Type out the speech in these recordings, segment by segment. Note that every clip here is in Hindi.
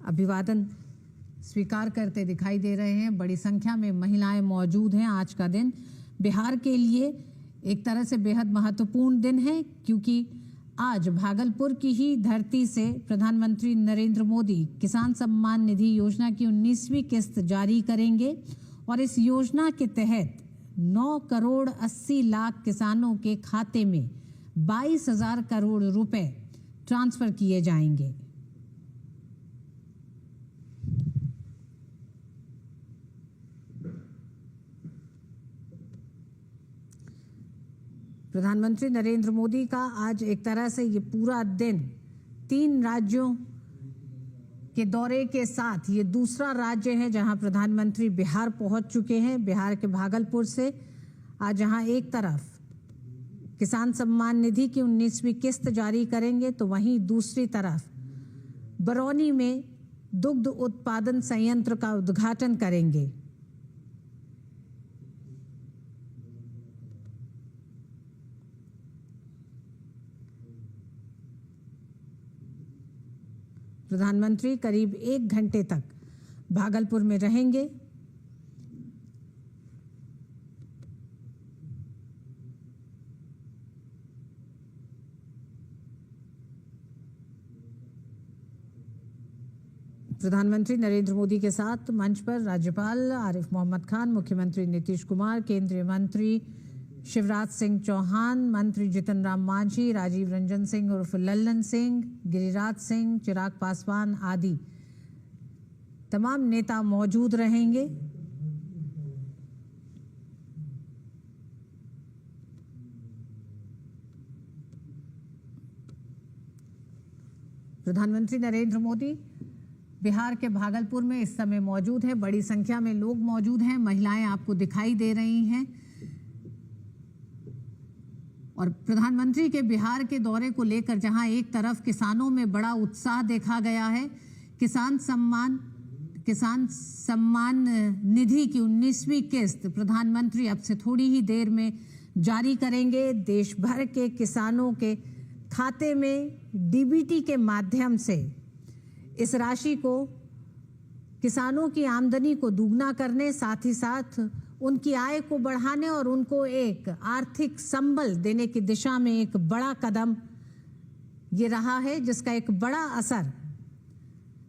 अभिवादन स्वीकार करते दिखाई दे रहे हैं। बड़ी संख्या में महिलाएं मौजूद हैं। आज का दिन बिहार के लिए एक तरह से बेहद महत्वपूर्ण दिन है, क्योंकि आज भागलपुर की ही धरती से प्रधानमंत्री नरेंद्र मोदी किसान सम्मान निधि योजना की 19वीं किस्त जारी करेंगे और इस योजना के तहत 9 करोड़ 80 लाख किसानों के खाते में 22,000 करोड़ रुपए ट्रांसफर किए जाएंगे। प्रधानमंत्री नरेंद्र मोदी का आज एक तरह से ये पूरा दिन 3 राज्यों के दौरे के साथ ये दूसरा राज्य है जहां प्रधानमंत्री बिहार पहुंच चुके हैं। बिहार के भागलपुर से आज जहां एक तरफ किसान सम्मान निधि की 19वीं किस्त जारी करेंगे, तो वहीं दूसरी तरफ बरौनी में दुग्ध उत्पादन संयंत्र का उद्घाटन करेंगे। प्रधानमंत्री करीब 1 घंटे तक भागलपुर में रहेंगे। प्रधानमंत्री नरेंद्र मोदी के साथ मंच पर राज्यपाल आरिफ मोहम्मद खान, मुख्यमंत्री नीतीश कुमार, केंद्रीय मंत्री शिवराज सिंह चौहान, मंत्री जितन राम मांझी, राजीव रंजन सिंह उर्फ लल्लन सिंह, गिरिराज सिंह, चिराग पासवान आदि तमाम नेता मौजूद रहेंगे। प्रधानमंत्री नरेंद्र मोदी बिहार के भागलपुर में इस समय मौजूद है। बड़ी संख्या में लोग मौजूद हैं। महिलाएं आपको दिखाई दे रही हैं और प्रधानमंत्री के बिहार के दौरे को लेकर जहां एक तरफ किसानों में बड़ा उत्साह देखा गया है, किसान सम्मान निधि की 19वीं किस्त प्रधानमंत्री अब से थोड़ी ही देर में जारी करेंगे। देश भर के किसानों के खाते में डीबीटी के माध्यम से इस राशि को किसानों की आमदनी को दुगना करने, साथ ही साथ उनकी आय को बढ़ाने और उनको एक आर्थिक संबल देने की दिशा में एक बड़ा कदम ये रहा है, जिसका एक बड़ा असर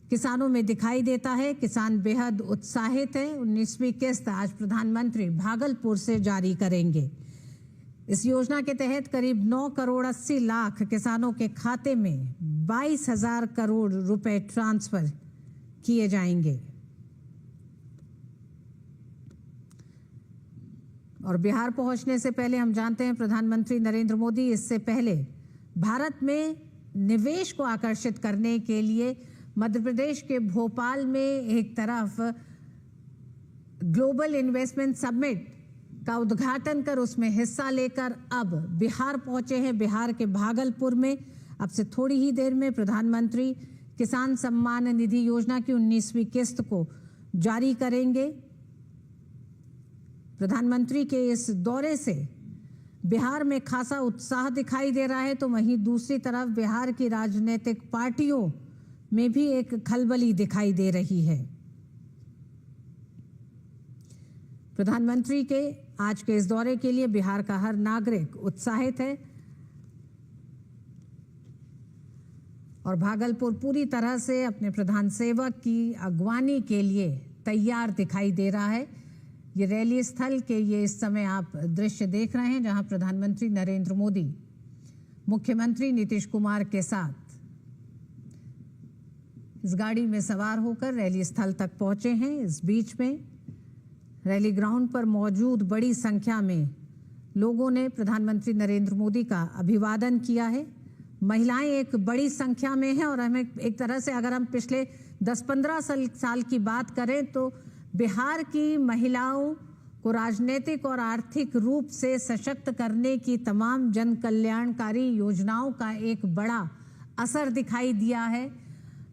किसानों में दिखाई देता है। किसान बेहद उत्साहित है। 19वीं किस्त आज प्रधानमंत्री भागलपुर से जारी करेंगे। इस योजना के तहत करीब 9 करोड़ 80 लाख किसानों के खाते में 22,000 करोड़ रुपए ट्रांसफर किए जाएंगे। और बिहार पहुंचने से पहले हम जानते हैं प्रधानमंत्री नरेंद्र मोदी इससे पहले भारत में निवेश को आकर्षित करने के लिए मध्य प्रदेश के भोपाल में एक तरफ ग्लोबल इन्वेस्टमेंट समिट का उद्घाटन कर उसमें हिस्सा लेकर अब बिहार पहुंचे हैं। बिहार के भागलपुर में अब से थोड़ी ही देर में प्रधानमंत्री किसान सम्मान निधि योजना की 19वीं किस्त को जारी करेंगे। प्रधानमंत्री के इस दौरे से बिहार में खासा उत्साह दिखाई दे रहा है, तो वहीं दूसरी तरफ बिहार की राजनीतिक पार्टियों में भी एक खलबली दिखाई दे रही है। प्रधानमंत्री के आज के इस दौरे के लिए बिहार का हर नागरिक उत्साहित है और भागलपुर पूरी तरह से अपने प्रधान सेवक की अगवानी के लिए तैयार दिखाई दे रहा है। ये रैली स्थल के ये इस समय आप दृश्य देख रहे हैं, जहां प्रधानमंत्री नरेंद्र मोदी मुख्यमंत्री नीतीश कुमार के साथ इस गाड़ी में सवार होकर रैली स्थल तक पहुंचे हैं। इस बीच में रैली ग्राउंड पर मौजूद बड़ी संख्या में लोगों ने प्रधानमंत्री नरेंद्र मोदी का अभिवादन किया है। महिलाएं एक बड़ी संख्या में हैं और हमें एक तरह से अगर हम पिछले 10-15 साल की बात करें तो बिहार की महिलाओं को राजनीतिक और आर्थिक रूप से सशक्त करने की तमाम जन कल्याणकारी योजनाओं का एक बड़ा असर दिखाई दिया है।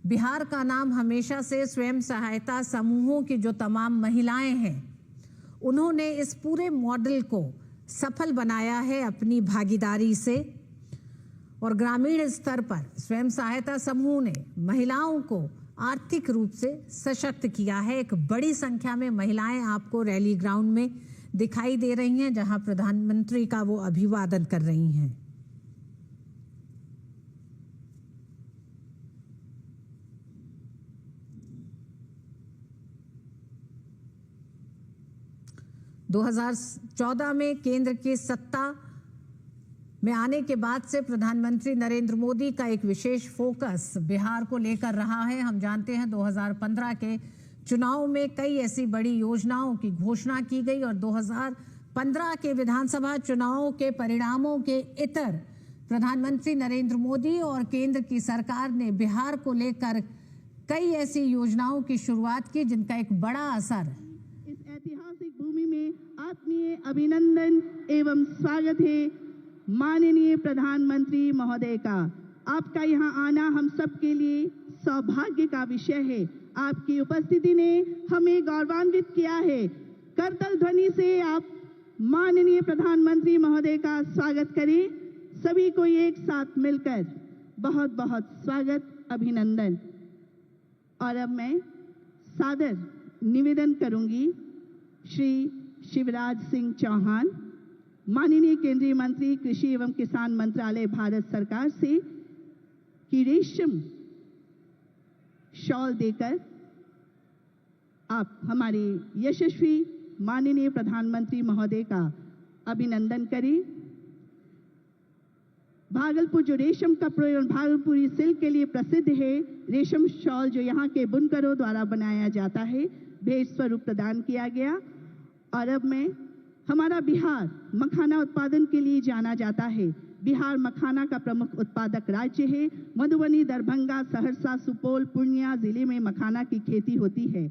बिहार का नाम हमेशा से स्वयं सहायता समूहों की जो तमाम महिलाएं हैं, उन्होंने इस पूरे मॉडल को सफल बनाया है अपनी भागीदारी से। और ग्रामीण स्तर पर स्वयं सहायता समूह ने महिलाओं को आर्थिक रूप से सशक्त किया है। एक बड़ी संख्या में महिलाएं आपको रैली ग्राउंड में दिखाई दे रही हैं, जहां प्रधानमंत्री का वो अभिवादन कर रही हैं। दो 2014 में केंद्र की सत्ता में आने के बाद से प्रधानमंत्री नरेंद्र मोदी का एक विशेष फोकस बिहार को लेकर रहा है। हम जानते हैं 2015 के चुनाव में कई ऐसी बड़ी योजनाओं की घोषणा की गई और 2015 के विधानसभा चुनावों के परिणामों के इतर प्रधानमंत्री नरेंद्र मोदी और केंद्र की सरकार ने बिहार को लेकर कई ऐसी योजनाओं की शुरुआत की जिनका एक बड़ा असर इस ऐतिहासिक भूमि में आत्मीय अभिनंदन एवं स्वागत है माननीय प्रधानमंत्री महोदय का। आपका यहाँ आना हम सब के लिए सौभाग्य का विषय है। आपकी उपस्थिति ने हमें गौरवान्वित किया है। करतल ध्वनि से आप माननीय प्रधानमंत्री महोदय का स्वागत करें। सभी को एक साथ मिलकर बहुत बहुत स्वागत, अभिनंदन। और अब मैं सादर निवेदन करूंगी श्री शिवराज सिंह चौहान, माननीय केंद्रीय मंत्री कृषि एवं किसान मंत्रालय भारत सरकार से, कि रेशम शॉल देकर आप हमारे यशस्वी माननीय प्रधानमंत्री महोदय का अभिनंदन करें। भागलपुर जो रेशम कपड़े और भागलपुरी सिल्क के लिए प्रसिद्ध है, रेशम शॉल जो यहाँ के बुनकरों द्वारा बनाया जाता है, भेंट स्वरूप प्रदान किया गया। और अब मैं हमारा बिहार मखाना उत्पादन के लिए जाना जाता है। बिहार मखाना का प्रमुख उत्पादक राज्य है। मधुबनी, दरभंगा, सहरसा, सुपौल, पूर्णिया जिले में मखाना की खेती होती है।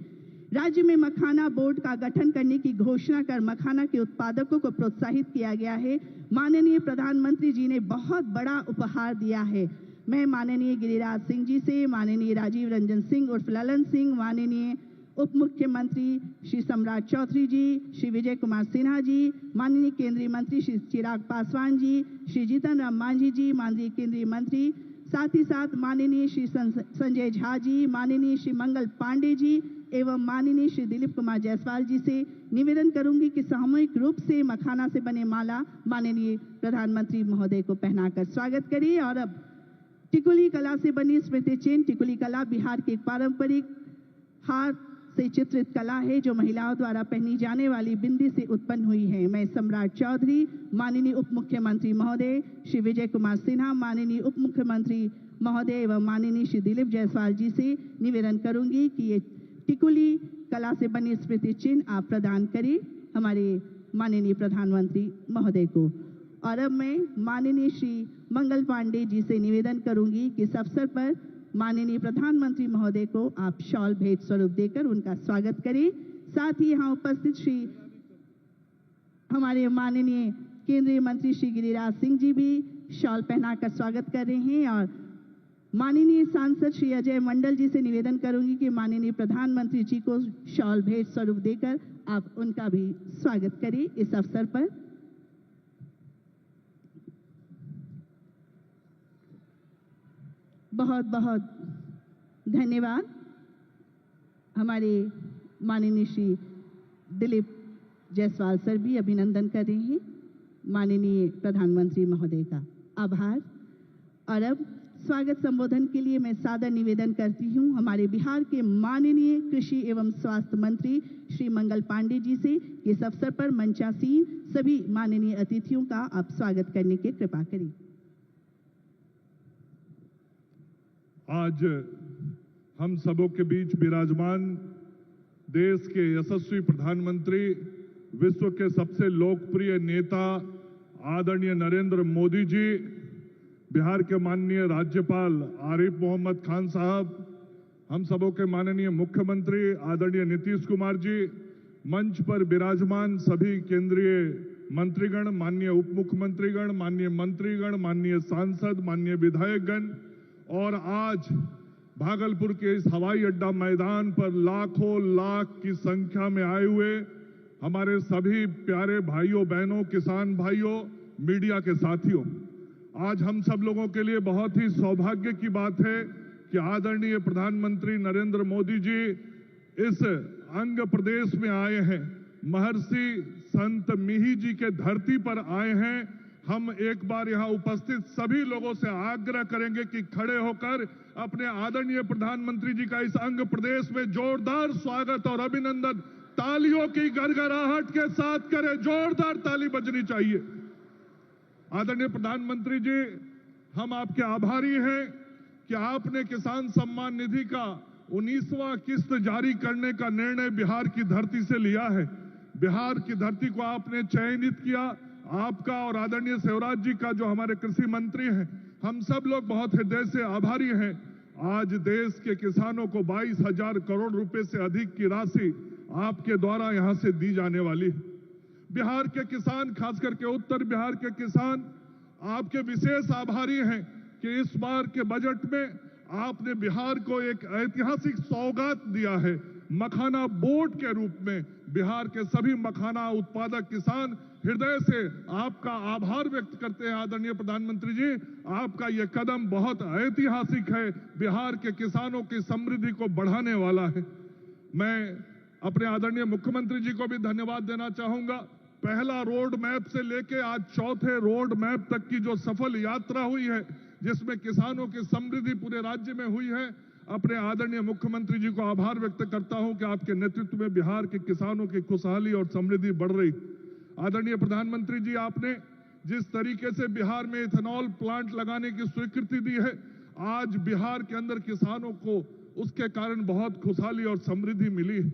राज्य में मखाना बोर्ड का गठन करने की घोषणा कर मखाना के उत्पादकों को प्रोत्साहित किया गया है। माननीय प्रधानमंत्री जी ने बहुत बड़ा उपहार दिया है। मैं माननीय गिरिराज सिंह जी से, माननीय राजीव रंजन सिंह उर्फ ललन सिंह, माननीय उप मुख्यमंत्री श्री सम्राट चौधरी जी, श्री विजय कुमार सिन्हा जी, माननीय केंद्रीय मंत्री श्री चिराग पासवान जी, श्री जीतन राम मांझी जी, माननीय केंद्रीय मंत्री, साथ ही साथ माननीय श्री संजय झा जी, माननीय श्री मंगल पांडे जी एवं माननीय श्री दिलीप कुमार जायसवाल जी से निवेदन करूंगी कि सामूहिक रूप से मखाना से बने माला माननीय प्रधानमंत्री महोदय को पहनाकर स्वागत करिए। और अब टिकुली कला से बनी स्मृति चिन्ह। टिकुली कला बिहार की पारंपरिक हाथ से चित्रित कला है जो महिलाओं द्वारा पहनी जाने वाली बिंदी से उत्पन्न हुई है। मैं सम्राट चौधरी, माननीय उप मुख्यमंत्री महोदय श्री विजय कुमार सिन्हा, माननीय उप मुख्यमंत्री महोदय एवं माननीय श्री दिलीप जायसवाल जी से निवेदन करूंगी कि ये टिकुली कला से बनी स्मृति चिन्ह आप प्रदान करें हमारे माननीय प्रधानमंत्री महोदय को। और अब मैं माननीय श्री मंगल पांडे जी से निवेदन करूंगी कि इस अवसर पर माननीय प्रधानमंत्री महोदय को आप शॉल भेंट स्वरूप देकर उनका स्वागत करें। साथ ही यहाँ उपस्थित श्री हमारे माननीय केंद्रीय मंत्री श्री गिरिराज सिंह जी भी शॉल पहनाकर स्वागत कर रहे हैं। और माननीय सांसद श्री अजय मंडल जी से निवेदन करूंगी कि माननीय प्रधानमंत्री जी को शॉल भेंट स्वरूप देकर आप उनका भी स्वागत करें इस अवसर पर। बहुत बहुत धन्यवाद। हमारे माननीय श्री दिलीप जायसवाल सर भी अभिनंदन कर रहे हैं माननीय प्रधानमंत्री महोदय का। आभार। और अब स्वागत संबोधन के लिए मैं सादर निवेदन करती हूं हमारे बिहार के माननीय कृषि एवं स्वास्थ्य मंत्री श्री मंगल पांडे जी से। इस अवसर पर मंचासीन सभी माननीय अतिथियों का आप स्वागत करने की कृपा करें। आज हम सबों के बीच विराजमान देश के यशस्वी प्रधानमंत्री, विश्व के सबसे लोकप्रिय नेता आदरणीय नरेंद्र मोदी जी, बिहार के माननीय राज्यपाल आरिफ मोहम्मद खान साहब, हम सबों के माननीय मुख्यमंत्री आदरणीय नीतीश कुमार जी, मंच पर विराजमान सभी केंद्रीय मंत्रीगण, माननीय उप मुख्यमंत्रीगण, माननीय मंत्रीगण, माननीय सांसद, माननीय विधायकगण, और आज भागलपुर के इस हवाई अड्डा मैदान पर लाखों लाख की संख्या में आए हुए हमारे सभी प्यारे भाइयों बहनों, किसान भाइयों, मीडिया के साथियों, आज हम सब लोगों के लिए बहुत ही सौभाग्य की बात है कि आदरणीय प्रधानमंत्री नरेंद्र मोदी जी इस अंग प्रदेश में आए हैं, महर्षि संत मिहि जी के धरती पर आए हैं। हम एक बार यहां उपस्थित सभी लोगों से आग्रह करेंगे कि खड़े होकर अपने आदरणीय प्रधानमंत्री जी का इस अंग प्रदेश में जोरदार स्वागत और अभिनंदन तालियों की गड़गड़ाहट के साथ करें। जोरदार ताली बजनी चाहिए। आदरणीय प्रधानमंत्री जी, हम आपके आभारी हैं कि आपने किसान सम्मान निधि का 19वां किस्त जारी करने का निर्णय बिहार की धरती से लिया है। बिहार की धरती को आपने चयनित किया। आपका और आदरणीय शिवराज जी का, जो हमारे कृषि मंत्री हैं, हम सब लोग बहुत हृदय से आभारी हैं। आज देश के किसानों को 22,000 करोड़ रुपए से अधिक की राशि आपके द्वारा यहां से दी जाने वाली है। बिहार के किसान, खास करके उत्तर बिहार के किसान, आपके विशेष आभारी हैं कि इस बार के बजट में आपने बिहार को एक ऐतिहासिक सौगात दिया है। मखाना बोर्ड के रूप में बिहार के सभी मखाना उत्पादक किसान हृदय से आपका आभार व्यक्त करते हैं। आदरणीय प्रधानमंत्री जी, आपका यह कदम बहुत ऐतिहासिक है, बिहार के किसानों की समृद्धि को बढ़ाने वाला है। मैं अपने आदरणीय मुख्यमंत्री जी को भी धन्यवाद देना चाहूंगा। पहला रोड मैप से लेके आज चौथे रोड मैप तक की जो सफल यात्रा हुई है, जिसमें किसानों की समृद्धि पूरे राज्य में हुई है, अपने आदरणीय मुख्यमंत्री जी को आभार व्यक्त करता हूं कि आपके नेतृत्व में बिहार के किसानों की खुशहाली और समृद्धि बढ़ रही। आदरणीय प्रधानमंत्री जी, आपने जिस तरीके से बिहार में इथेनॉल प्लांट लगाने की स्वीकृति दी है, आज बिहार के अंदर किसानों को उसके कारण बहुत खुशहाली और समृद्धि मिली है।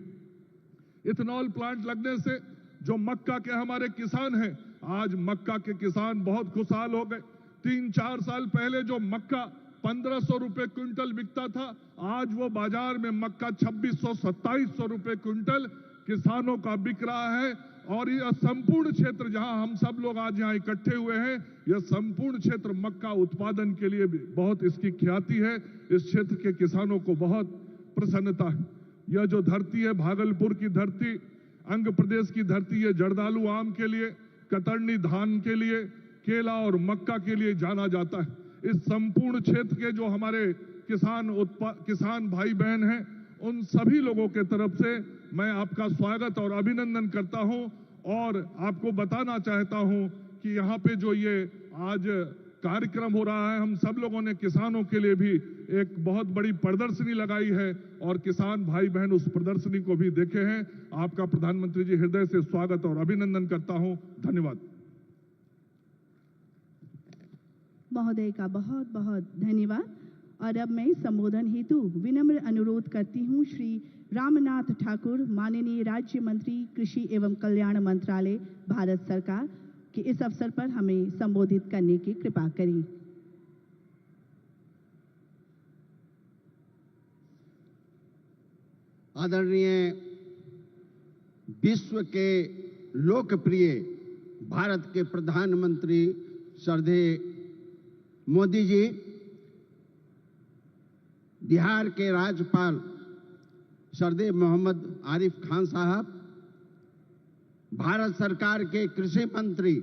इथेनॉल प्लांट लगने से जो मक्का के हमारे किसान हैं, आज मक्का के किसान बहुत खुशहाल हो गए। 3-4 साल पहले जो मक्का 1500 रुपए क्विंटल बिकता था, आज वो बाजार में मक्का 2600-2700 रुपए क्विंटल किसानों का बिक रहा है। और यह संपूर्ण क्षेत्र जहां हम सब लोग आज यहां इकट्ठे हुए हैं, यह संपूर्ण क्षेत्र मक्का उत्पादन के लिए भी बहुत इसकी ख्याति है। इस क्षेत्र के किसानों को बहुत प्रसन्नता है। यह जो धरती है, भागलपुर की धरती, अंग प्रदेश की धरती, ये जर्दालू आम के लिए, कतरनी धान के लिए, केला और मक्का के लिए जाना जाता है। इस संपूर्ण क्षेत्र के जो हमारे किसान भाई बहन हैं, उन सभी लोगों के तरफ से मैं आपका स्वागत और अभिनंदन करता हूं। और आपको बताना चाहता हूं कि यहाँ पे जो ये आज कार्यक्रम हो रहा है, हम सब लोगों ने किसानों के लिए भी एक बहुत बड़ी प्रदर्शनी लगाई है और किसान भाई बहन उस प्रदर्शनी को भी देखे हैं। आपका प्रधानमंत्री जी हृदय से स्वागत और अभिनंदन करता हूं। धन्यवाद। महोदय का बहुत बहुत धन्यवाद। और अब मैं संबोधन हेतु विनम्र अनुरोध करती हूँ श्री रामनाथ ठाकुर, माननीय राज्य मंत्री कृषि एवं कल्याण मंत्रालय, भारत सरकार, कि इस अवसर पर हमें संबोधित करने की कृपा करें। आदरणीय विश्व के लोकप्रिय भारत के प्रधानमंत्री श्रद्धेय मोदी जी, बिहार के राज्यपाल श्रद्धेय मोहम्मद आरिफ खान साहब, भारत सरकार के कृषि मंत्री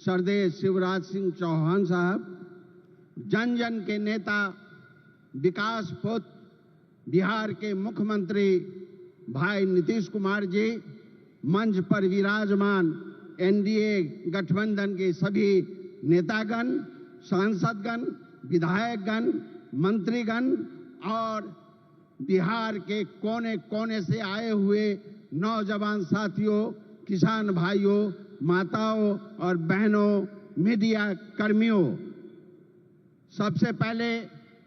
श्रद्धेय शिवराज सिंह चौहान साहब, जन जन के नेता विकास पुत्र बिहार के मुख्यमंत्री भाई नीतीश कुमार जी, मंच पर विराजमान एनडीए गठबंधन के सभी नेतागण, सांसदगण, विधायकगण, मंत्रीगण और बिहार के कोने कोने से आए हुए नौजवान साथियों, किसान भाइयों, माताओं और बहनों, मीडिया कर्मियों, सबसे पहले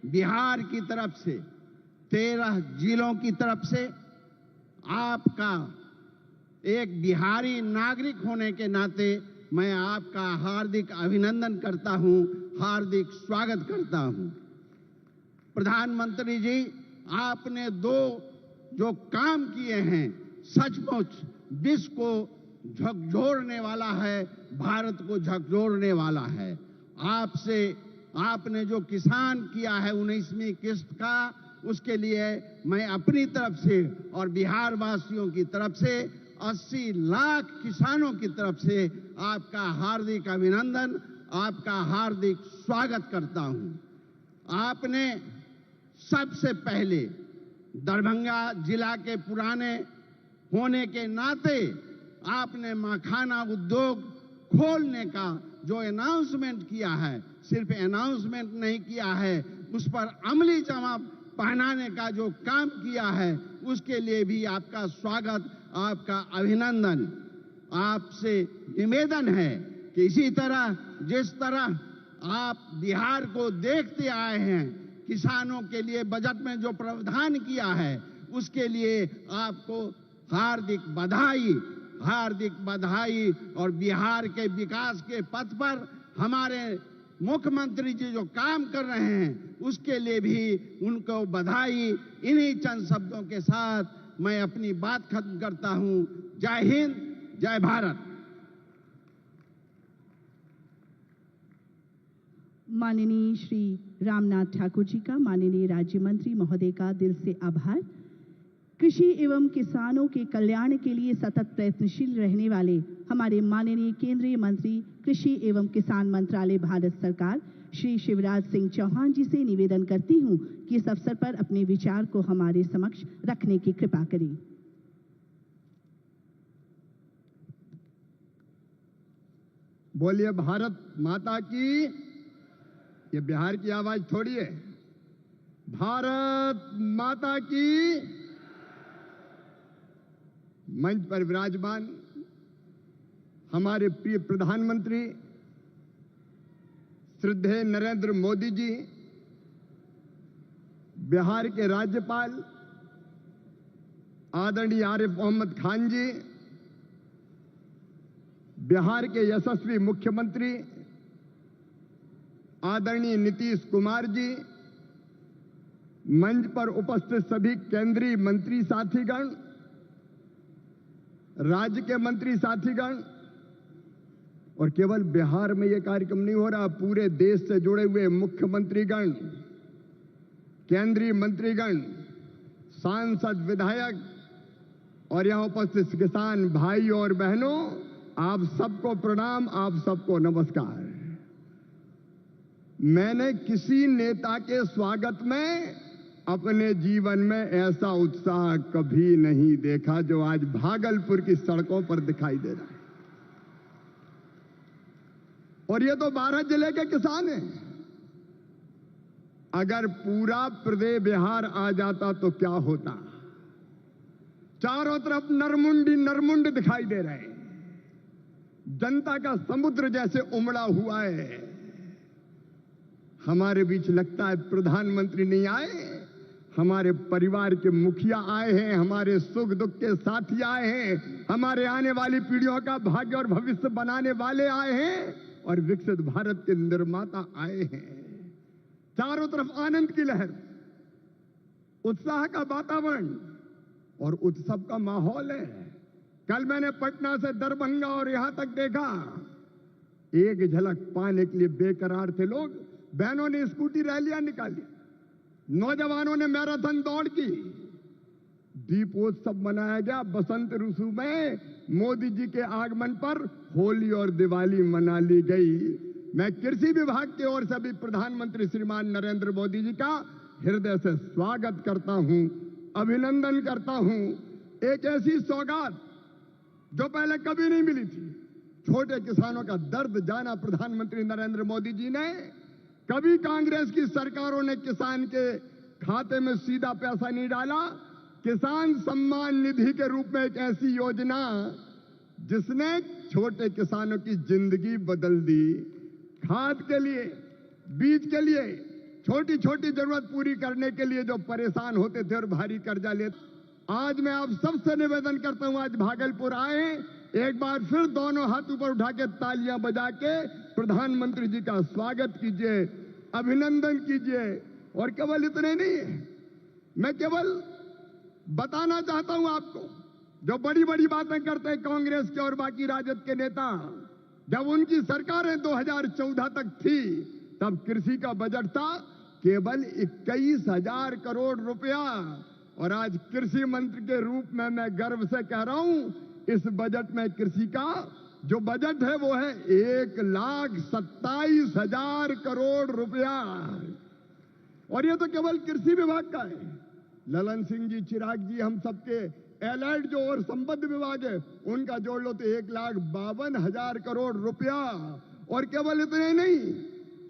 बिहार की तरफ से, 13 जिलों की तरफ से आपका एक बिहारी नागरिक होने के नाते मैं आपका हार्दिक अभिनंदन करता हूं, हार्दिक स्वागत करता हूं। प्रधानमंत्री जी, आपने जो काम किए हैं, सचमुच विश्व को झकझोरने वाला है, भारत को झकझोरने वाला है। आपने जो किसान किया है 19वीं किस्त का, उसके लिए मैं अपनी तरफ से और बिहार वासियों की तरफ से 80 लाख किसानों की तरफ से आपका हार्दिक अभिनंदन, आपका हार्दिक स्वागत करता हूं। आपने सबसे पहले दरभंगा जिला के पुराने होने के नाते आपने मखाना उद्योग खोलने का जो अनाउंसमेंट किया है, सिर्फ अनाउंसमेंट नहीं किया है, उस पर अमली जवाब पहनाने का जो काम किया है, उसके लिए भी आपका स्वागत, आपका अभिनंदन। आपसे निवेदन है कि इसी तरह जिस तरह आप बिहार को देखते आए हैं, किसानों के लिए बजट में जो प्रावधान किया है, उसके लिए आपको हार्दिक बधाई, हार्दिक बधाई। और बिहार के विकास के पथ पर हमारे मुख्यमंत्री जी जो काम कर रहे हैं, उसके लिए भी उनको बधाई। इन्हीं चंद शब्दों के साथ मैं अपनी बात खत्म करता हूं। जय हिंद, जय भारत। माननीय श्री रामनाथ ठाकुर जी का, माननीय राज्य मंत्री महोदय का दिल से आभार। कृषि एवं किसानों के कल्याण के लिए सतत प्रयत्नशील रहने वाले हमारे माननीय केंद्रीय मंत्री कृषि एवं किसान मंत्रालय भारत सरकार श्री शिवराज सिंह चौहान जी से निवेदन करती हूं कि इस अवसर पर अपने विचार को हमारे समक्ष रखने की कृपा करें। बोलिए भारत माता की। ये बिहार की आवाज थोड़ी है। भारत माता की। मंच पर विराजमान हमारे प्रिय प्रधानमंत्री श्रद्धेय नरेंद्र मोदी जी, बिहार के राज्यपाल आदरणीय आरिफ मोहम्मद खान जी, बिहार के यशस्वी मुख्यमंत्री आदरणीय नीतीश कुमार जी, मंच पर उपस्थित सभी केंद्रीय मंत्री साथीगण, राज्य के मंत्री साथीगण, और केवल बिहार में यह कार्यक्रम नहीं हो रहा, पूरे देश से जुड़े हुए मुख्यमंत्रीगण, केंद्रीय मंत्रीगण, सांसद, विधायक और यहां उपस्थित किसान भाई और बहनों, आप सबको प्रणाम, आप सबको नमस्कार। मैंने किसी नेता के स्वागत में अपने जीवन में ऐसा उत्साह कभी नहीं देखा जो आज भागलपुर की सड़कों पर दिखाई दे रहा है। और ये तो 12 जिले के किसान हैं। अगर पूरा प्रदेश बिहार आ जाता तो क्या होता। चारों तरफ नरमुंड दिखाई दे रहे हैं। जनता का समुद्र जैसे उमड़ा हुआ है। हमारे बीच लगता है प्रधानमंत्री नहीं आए, हमारे परिवार के मुखिया आए हैं, हमारे सुख दुख के साथी आए हैं, हमारे आने वाली पीढ़ियों का भाग्य और भविष्य बनाने वाले आए हैं, और विकसित भारत के निर्माता आए हैं। चारों तरफ आनंद की लहर, उत्साह का वातावरण और उत्सव का माहौल है। कल मैंने पटना से दरभंगा और यहां तक देखा, एक झलक पाने के लिए बेकरार थे लोग। बहनों ने स्कूटी रैलियां निकाली, नौजवानों ने मैराथन दौड़ की, दीपोत्सव मनाया गया। बसंत ऋतु में मोदी जी के आगमन पर होली और दिवाली मना ली गई। मैं कृषि विभाग की ओर से भी प्रधानमंत्री श्रीमान नरेंद्र मोदी जी का हृदय से स्वागत करता हूं, अभिनंदन करता हूं। एक ऐसी सौगात जो पहले कभी नहीं मिली थी। छोटे किसानों का दर्द जाना प्रधानमंत्री नरेंद्र मोदी जी ने। कभी कांग्रेस की सरकारों ने किसान के खाते में सीधा पैसा नहीं डाला। किसान सम्मान निधि के रूप में एक ऐसी योजना जिसने छोटे किसानों की जिंदगी बदल दी। खाद के लिए, बीज के लिए, छोटी छोटी जरूरत पूरी करने के लिए जो परेशान होते थे और भारी कर्जा लेते, आज मैं आप सबसे निवेदन करता हूं, आज भागलपुर आए, एक बार फिर दोनों हाथ ऊपर उठा के तालियां बजा के प्रधानमंत्री जी का स्वागत कीजिए, अभिनंदन कीजिए। और केवल इतने नहीं है, मैं केवल बताना चाहता हूं आपको, जो बड़ी बड़ी बातें करते हैं कांग्रेस के और बाकी राजद के नेता, जब उनकी सरकारें 2014 तक थी, तब कृषि का बजट था केवल 21,000 करोड़ रुपया। और आज कृषि मंत्री के रूप में मैं गर्व से कह रहा हूं, इस बजट में कृषि का जो बजट है वो है 1,27,000 करोड़ रुपया। और ये तो केवल कृषि विभाग का है। ललन सिंह जी, चिराग जी, हम सबके एलाइड जो और संबद्ध विभाग है उनका जोड़ लो तो 1,52,000 करोड़ रुपया। और केवल इतना ही नहीं,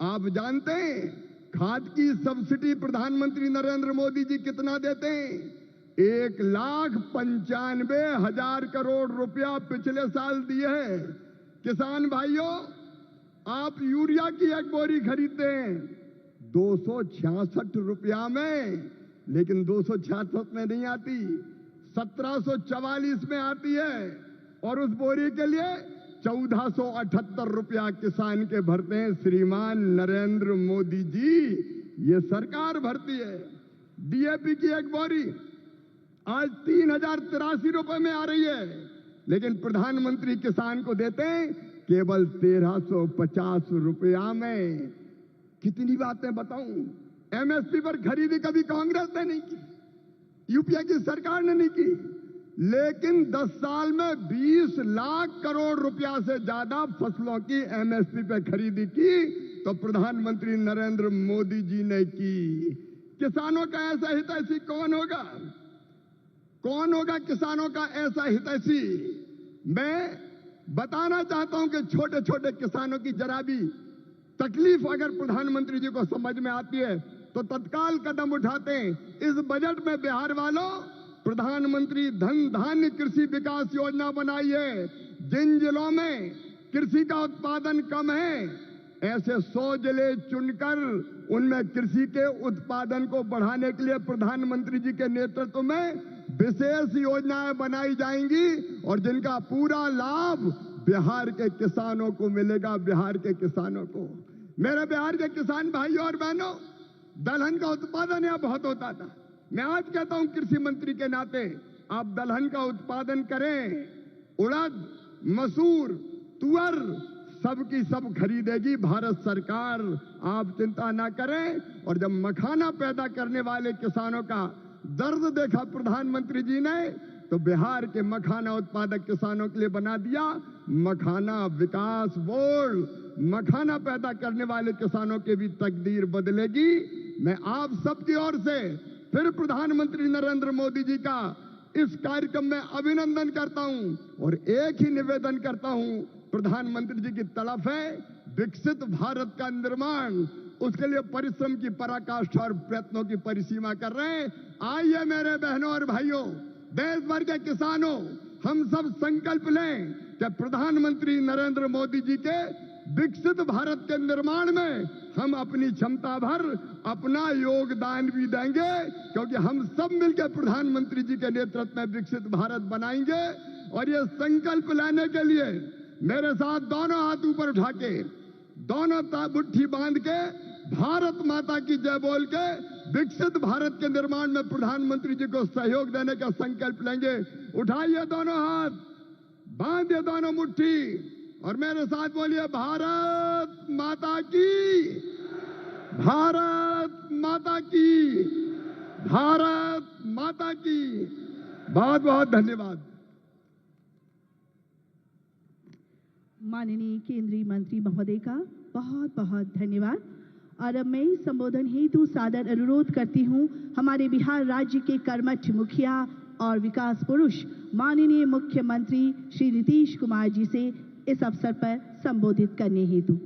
आप जानते हैं खाद की सब्सिडी प्रधानमंत्री नरेंद्र मोदी जी कितना देते हैं? 1,95,000 करोड़ रुपया पिछले साल दिए हैं। किसान भाइयों, आप यूरिया की एक बोरी खरीदते हैं 266 रुपया में, लेकिन 266 में नहीं आती, 1744 में आती है। और उस बोरी के लिए 1478 रुपया किसान के भरते हैं श्रीमान नरेंद्र मोदी जी, ये सरकार भरती है। डीएपी की एक बोरी आज 3,083 रुपए में आ रही है, लेकिन प्रधानमंत्री किसान को देते हैं केवल 1,350 रुपया में। कितनी बातें बताऊं। एमएसपी पर खरीदी कभी कांग्रेस ने नहीं की, यूपीए की सरकार ने नहीं की, लेकिन 10 साल में 20 लाख करोड़ रुपया से ज्यादा फसलों की एमएसपी पे खरीदी की तो प्रधानमंत्री नरेंद्र मोदी जी ने की। किसानों का ऐसा हितैषी कौन होगा? कौन होगा किसानों का ऐसा हितैषी? मैं बताना चाहता हूं कि छोटे छोटे किसानों की जरा भी तकलीफ अगर प्रधानमंत्री जी को समझ में आती है तो तत्काल कदम उठाते हैं। इस बजट में बिहार वालों प्रधानमंत्री धन धान्य कृषि विकास योजना बनाई है। जिन जिलों में कृषि का उत्पादन कम है, ऐसे 100 जिले चुनकर उनमें कृषि के उत्पादन को बढ़ाने के लिए प्रधानमंत्री जी के नेतृत्व में विशेष योजनाएं बनाई जाएंगी और जिनका पूरा लाभ बिहार के किसानों को मिलेगा। बिहार के किसानों को, मेरे बिहार के किसान भाइयों और बहनों, दलहन का उत्पादन यहाँ बहुत होता था। मैं आज कहता हूं कृषि मंत्री के नाते, आप दलहन का उत्पादन करें। उड़द, मसूर, तुअर सबकी सब खरीदेगी भारत सरकार, आप चिंता ना करें। और जब मखाना पैदा करने वाले किसानों का दर्द देखा प्रधानमंत्री जी ने, तो बिहार के मखाना उत्पादक किसानों के लिए बना दिया मखाना विकास बोर्ड। मखाना पैदा करने वाले किसानों की भी तकदीर बदलेगी। मैं आप सबकी ओर से फिर प्रधानमंत्री नरेंद्र मोदी जी का इस कार्यक्रम में अभिनंदन करता हूं और एक ही निवेदन करता हूं, प्रधानमंत्री जी की तड़प है विकसित भारत का निर्माण, उसके लिए परिश्रम की पराकाष्ठा और प्रयत्नों की परिसीमा कर रहे हैं। आइए मेरे बहनों और भाइयों, देश भर के किसानों, हम सब संकल्प लें कि प्रधानमंत्री नरेंद्र मोदी जी के विकसित भारत के निर्माण में हम अपनी क्षमता भर अपना योगदान भी देंगे, क्योंकि हम सब मिलकर प्रधानमंत्री जी के नेतृत्व में विकसित भारत बनाएंगे। और ये संकल्प लेने के लिए मेरे साथ दोनों हाथ ऊपर उठा के, दोनों मुट्ठी बांध के, भारत माता की जय बोल के विकसित भारत के निर्माण में प्रधानमंत्री जी को सहयोग देने का संकल्प लेंगे। उठाइए दोनों हाथ, बांधिए दोनों मुट्ठी और मेरे साथ बोलिए भारत माता की, भारत माता की, भारत माता की। बहुत बहुत धन्यवाद। माननीय केंद्रीय मंत्री महोदय का बहुत बहुत धन्यवाद। और अब मैं संबोधन हेतु सादर अनुरोध करती हूं हमारे बिहार राज्य के कर्मठ मुखिया और विकास पुरुष माननीय मुख्यमंत्री श्री नीतीश कुमार जी से इस अवसर पर संबोधित करने हेतु।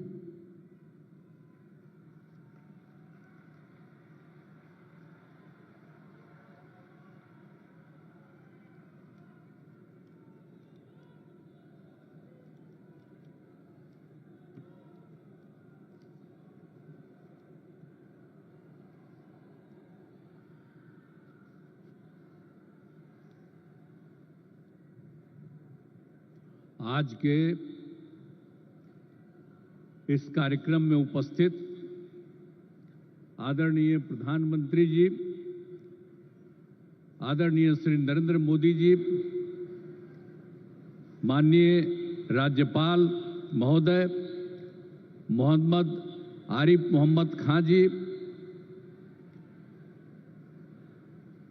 आज के इस कार्यक्रम में उपस्थित आदरणीय प्रधानमंत्री जी, आदरणीय श्री नरेंद्र मोदी जी, माननीय राज्यपाल महोदय मोहम्मद आरिफ मोहम्मद खां जी,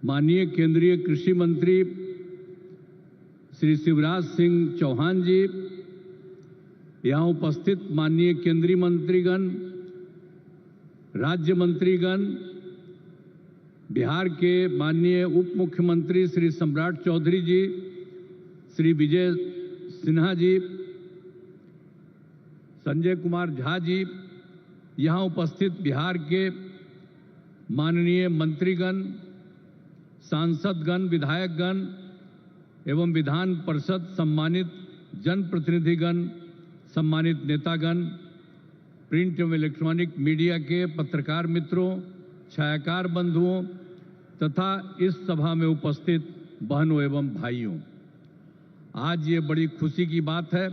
माननीय केंद्रीय कृषि मंत्री श्री शिवराज सिंह चौहान जी, यहाँ उपस्थित माननीय केंद्रीय मंत्रीगण, राज्य मंत्रीगण, बिहार के माननीय उप मुख्यमंत्री श्री सम्राट चौधरी जी, श्री विजय सिन्हा जी, संजय कुमार झा जी, यहाँ उपस्थित बिहार के माननीय मंत्रीगण, सांसदगण, विधायकगण एवं विधान परिषद सम्मानित जनप्रतिनिधिगण, सम्मानित नेतागण, प्रिंट एवं इलेक्ट्रॉनिक मीडिया के पत्रकार मित्रों, छायाकार बंधुओं तथा इस सभा में उपस्थित बहनों एवं भाइयों, आज ये बड़ी खुशी की बात है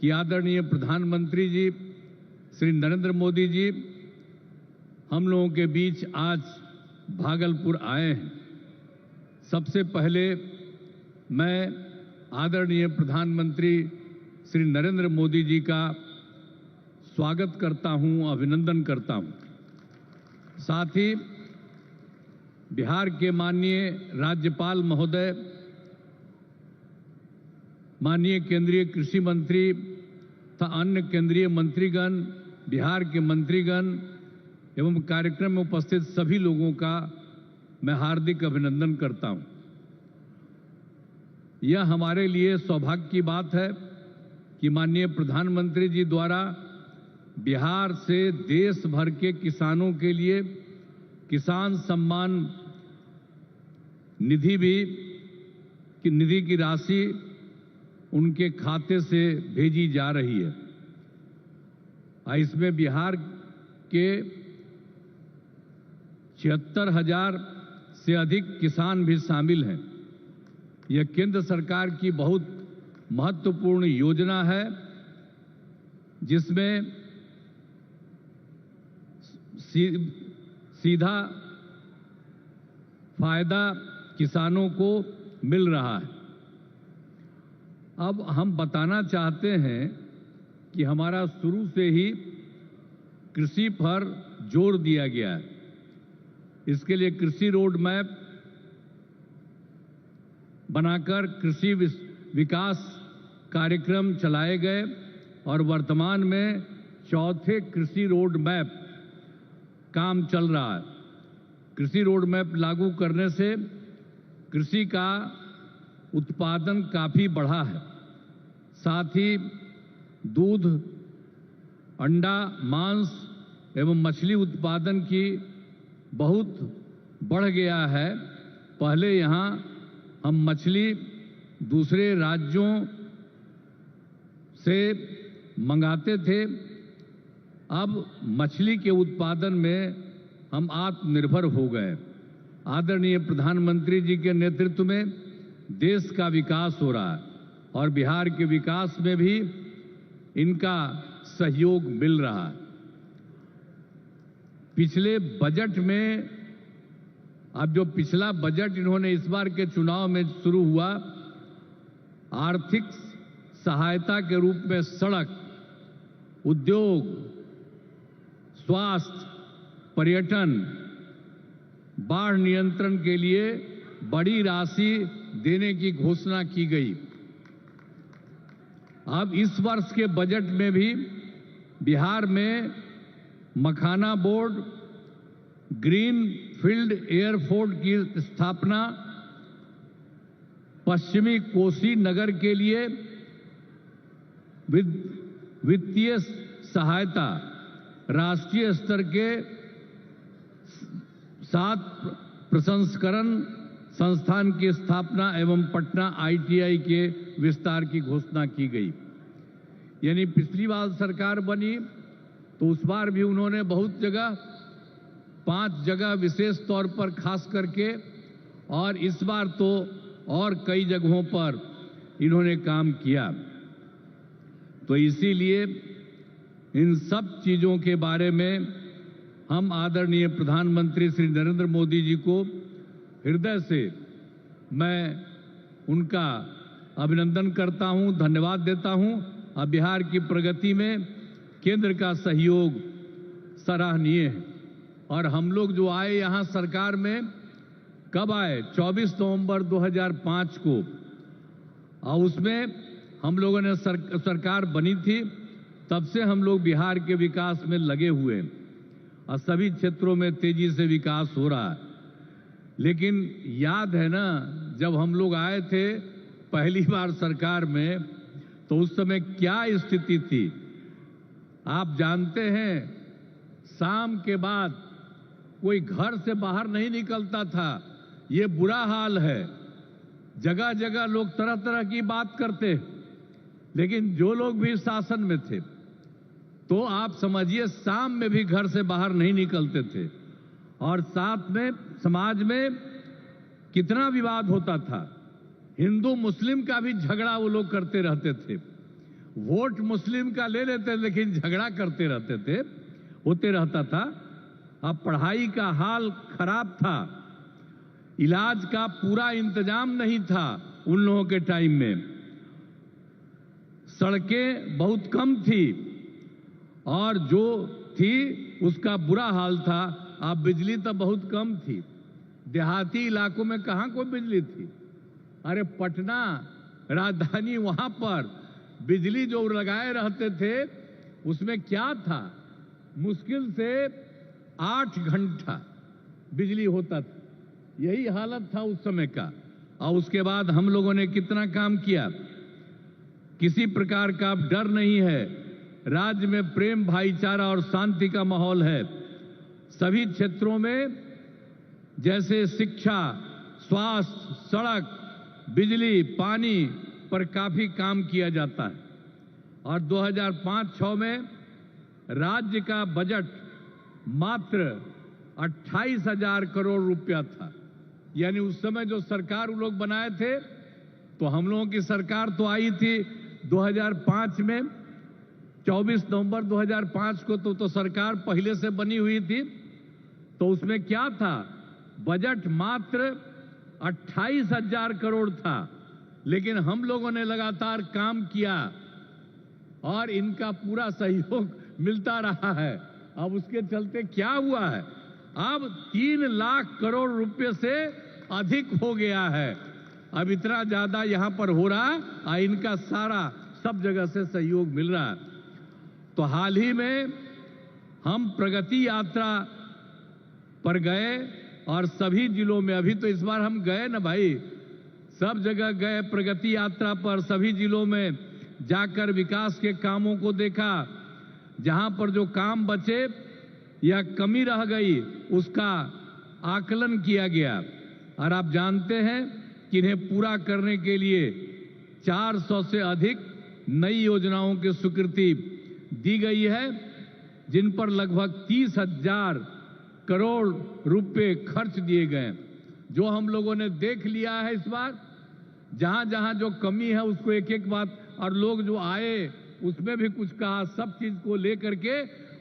कि आदरणीय प्रधानमंत्री जी श्री नरेंद्र मोदी जी हम लोगों के बीच आज भागलपुर आए हैं। सबसे पहले मैं आदरणीय प्रधानमंत्री श्री नरेंद्र मोदी जी का स्वागत करता हूं, अभिनंदन करता हूं। साथ ही बिहार के माननीय राज्यपाल महोदय, माननीय केंद्रीय कृषि मंत्री तथा अन्य केंद्रीय मंत्रीगण, बिहार के मंत्रीगण एवं कार्यक्रम में उपस्थित सभी लोगों का मैं हार्दिक अभिनंदन करता हूं। यह हमारे लिए सौभाग्य की बात है कि माननीय प्रधानमंत्री जी द्वारा बिहार से देश भर के किसानों के लिए किसान सम्मान निधि की राशि उनके खाते से भेजी जा रही है। इसमें बिहार के 76,000 से अधिक किसान भी शामिल हैं। यह केंद्र सरकार की बहुत महत्वपूर्ण योजना है जिसमें सीधा फायदा किसानों को मिल रहा है। अब हम बताना चाहते हैं कि हमारा शुरू से ही कृषि पर जोर दिया गया है। इसके लिए कृषि रोड मैप बनाकर कृषि विकास कार्यक्रम चलाए गए और वर्तमान में चौथे कृषि रोड मैप काम चल रहा है। कृषि रोड मैप लागू करने से कृषि का उत्पादन काफी बढ़ा है। साथ ही दूध, अंडा, मांस एवं मछली उत्पादन की बहुत बढ़ गया है। पहले यहाँ हम मछली दूसरे राज्यों से मंगाते थे, अब मछली के उत्पादन में हम आत्मनिर्भर हो गए। आदरणीय प्रधानमंत्री जी के नेतृत्व में देश का विकास हो रहा है और बिहार के विकास में भी इनका सहयोग मिल रहा है। पिछले बजट में, अब जो पिछला बजट इन्होंने इस बार के चुनाव में शुरू हुआ, आर्थिक सहायता के रूप में सड़क, उद्योग, स्वास्थ्य, पर्यटन, बाढ़ नियंत्रण के लिए बड़ी राशि देने की घोषणा की गई। अब इस वर्ष के बजट में भी बिहार में मखाना बोर्ड, ग्रीन फील्ड एयरपोर्ट की स्थापना, पश्चिमी कोसी नगर के लिए वित्तीय सहायता, राष्ट्रीय स्तर के 7 प्रसंस्करण संस्थान की स्थापना एवं पटना ITI के विस्तार की घोषणा की गई। यानी पिछली बार सरकार बनी तो उस बार भी उन्होंने बहुत जगह, 5 जगह विशेष तौर पर खास करके, और इस बार तो और कई जगहों पर इन्होंने काम किया। तो इसीलिए इन सब चीजों के बारे में हम आदरणीय प्रधानमंत्री श्री नरेंद्र मोदी जी को हृदय से मैं उनका अभिनंदन करता हूं, धन्यवाद देता हूं। अब बिहार की प्रगति में केंद्र का सहयोग सराहनीय है। और हम लोग जो आए यहाँ सरकार में, कब आए? 24 नवंबर 2005 को, और उसमें हम लोगों ने सरकार बनी थी। तब से हम लोग बिहार के विकास में लगे हुए हैं और सभी क्षेत्रों में तेजी से विकास हो रहा है। लेकिन याद है ना, जब हम लोग आए थे पहली बार सरकार में, तो उस समय क्या स्थिति थी आप जानते हैं। शाम के बाद कोई घर से बाहर नहीं निकलता था, ये बुरा हाल है। जगह जगह लोग तरह तरह की बात करते, लेकिन जो लोग भी शासन में थे तो आप समझिए शाम में भी घर से बाहर नहीं निकलते थे। और साथ में समाज में कितना विवाद होता था, हिंदू मुस्लिम का भी झगड़ा वो लोग करते रहते थे। वोट मुस्लिम का ले लेते लेकिन झगड़ा करते रहते थे, होते रहता था। अब पढ़ाई का हाल खराब था, इलाज का पूरा इंतजाम नहीं था उन लोगों के टाइम में, सड़कें बहुत कम थी और जो थी उसका बुरा हाल था। अब बिजली तो बहुत कम थी, देहाती इलाकों में कहां कोई बिजली थी। अरे पटना राजधानी, वहां पर बिजली जो लगाए रहते थे उसमें क्या था, मुश्किल से 8 घंटा बिजली होता था। यही हालत था उस समय का। और उसके बाद हम लोगों ने कितना काम किया, किसी प्रकार का अब डर नहीं है। राज्य में प्रेम, भाईचारा और शांति का माहौल है। सभी क्षेत्रों में जैसे शिक्षा, स्वास्थ्य, सड़क, बिजली, पानी पर काफी काम किया जाता है। और 2005-06 में राज्य का बजट मात्र 28,000 करोड़ रुपया था। यानी उस समय जो सरकार वो लोग बनाए थे, तो हम लोगों की सरकार तो आई थी 2005 में, 24 नवंबर 2005 को तो सरकार पहले से बनी हुई थी। तो उसमें क्या था, बजट मात्र 28,000 करोड़ था। लेकिन हम लोगों ने लगातार काम किया और इनका पूरा सहयोग मिलता रहा है। अब उसके चलते क्या हुआ है, अब 3 लाख करोड़ रुपए से अधिक हो गया है। अब इतना ज्यादा यहां पर हो रहा है और इनका सारा सब जगह से सहयोग मिल रहा है। तो हाल ही में हम प्रगति यात्रा पर गए और सभी जिलों में, अभी तो इस बार हम गए ना भाई, सब जगह गए प्रगति यात्रा पर, सभी जिलों में जाकर विकास के कामों को देखा। जहां पर जो काम बचे या कमी रह गई उसका आकलन किया गया। और आप जानते हैं कि इन्हें पूरा करने के लिए 400 से अधिक नई योजनाओं की स्वीकृति दी गई है, जिन पर लगभग 30,000 करोड़ रुपए खर्च दिए गए। जो हम लोगों ने देख लिया है इस बार, जहां जहां जो कमी है उसको एक एक बात, और लोग जो आए उसमें भी कुछ कहा, सब चीज को लेकर के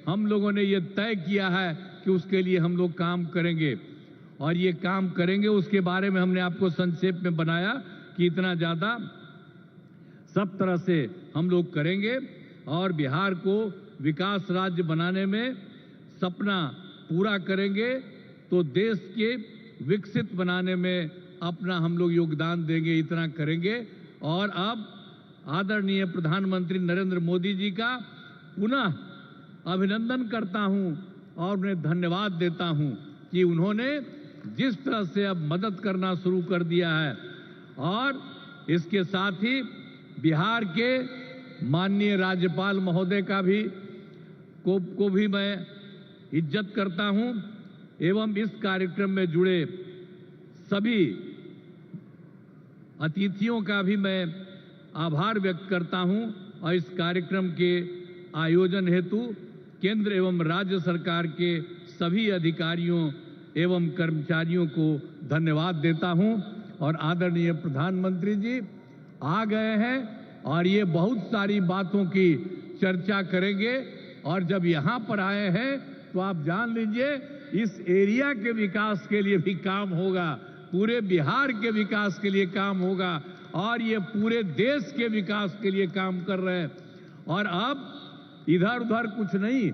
हम लोगों ने ये तय किया है कि उसके लिए हम लोग काम करेंगे। और ये काम करेंगे उसके बारे में हमने आपको संक्षेप में बनाया कि इतना ज्यादा सब तरह से हम लोग करेंगे और बिहार को विकास राज्य बनाने में सपना पूरा करेंगे, तो देश के विकसित बनाने में अपना हम लोग योगदान देंगे, इतना करेंगे। और अब आदरणीय प्रधानमंत्री नरेंद्र मोदी जी का पुनः अभिनंदन करता हूं और उन्हें धन्यवाद देता हूं कि उन्होंने जिस तरह से अब मदद करना शुरू कर दिया है, और इसके साथ ही बिहार के माननीय राज्यपाल महोदय का भी को भी मैं इज्जत करता हूं, एवं इस कार्यक्रम में जुड़े सभी अतिथियों का भी मैं आभार व्यक्त करता हूं। और इस कार्यक्रम के आयोजन हेतु केंद्र एवं राज्य सरकार के सभी अधिकारियों एवं कर्मचारियों को धन्यवाद देता हूं। और आदरणीय प्रधानमंत्री जी आ गए हैं और ये बहुत सारी बातों की चर्चा करेंगे। और जब यहां पर आए हैं तो आप जान लीजिए इस एरिया के विकास के लिए भी काम होगा, पूरे बिहार के विकास के लिए काम होगा, और ये पूरे देश के विकास के लिए काम कर रहे हैं। और अब इधर उधर कुछ नहीं,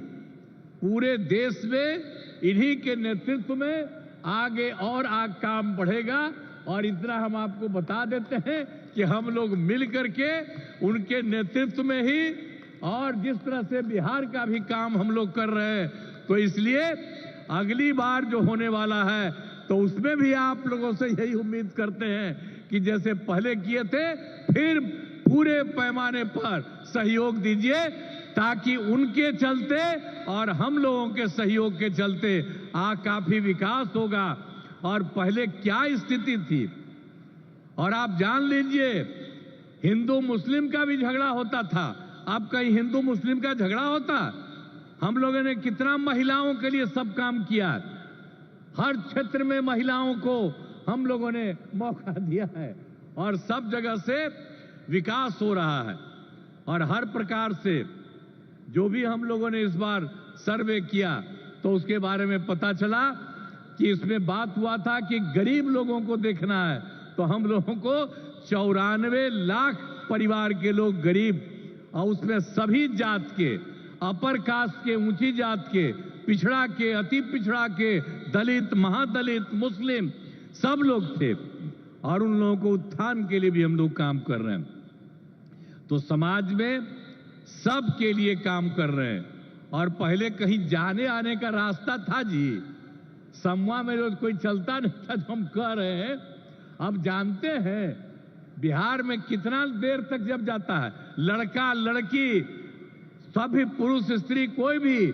पूरे देश में इन्हीं के नेतृत्व में आगे और काम बढ़ेगा। और इतना हम आपको बता देते हैं कि हम लोग मिल करके उनके नेतृत्व में ही, और जिस तरह से बिहार का भी काम हम लोग कर रहे हैं, तो इसलिए अगली बार जो होने वाला है तो उसमें भी आप लोगों से यही उम्मीद करते हैं कि जैसे पहले किए थे फिर पूरे पैमाने पर सहयोग दीजिए, ताकि उनके चलते और हम लोगों के सहयोग के चलते काफी विकास होगा। और पहले क्या स्थिति थी, और आप जान लीजिए हिंदू मुस्लिम का भी झगड़ा होता था। अब कहीं हिंदू मुस्लिम का झगड़ा होता? हम लोगों ने कितना महिलाओं के लिए सब काम किया, हर क्षेत्र में महिलाओं को हम लोगों ने मौका दिया है और सब जगह से विकास हो रहा है। और हर प्रकार से जो भी हम लोगों ने इस बार सर्वे किया तो उसके बारे में पता चला कि इसमें बात हुआ था कि गरीब लोगों को देखना है, तो हम लोगों को 94 लाख परिवार के लोग गरीब, और उसमें सभी जात के, अपर कास्ट के, ऊंची जात के, पिछड़ा के, अति पिछड़ा के, दलित, महादलित, मुस्लिम सब लोग थे, और उन लोगों को उत्थान के लिए भी हम लोग काम कर रहे हैं। तो समाज में सब के लिए काम कर रहे हैं। और पहले कहीं जाने आने का रास्ता था जी, समूह में रोज कोई चलता नहीं था, जो हम कह रहे हैं। अब जानते हैं बिहार में कितना देर तक जब जाता है, लड़का लड़की सभी पुरुष स्त्री कोई भी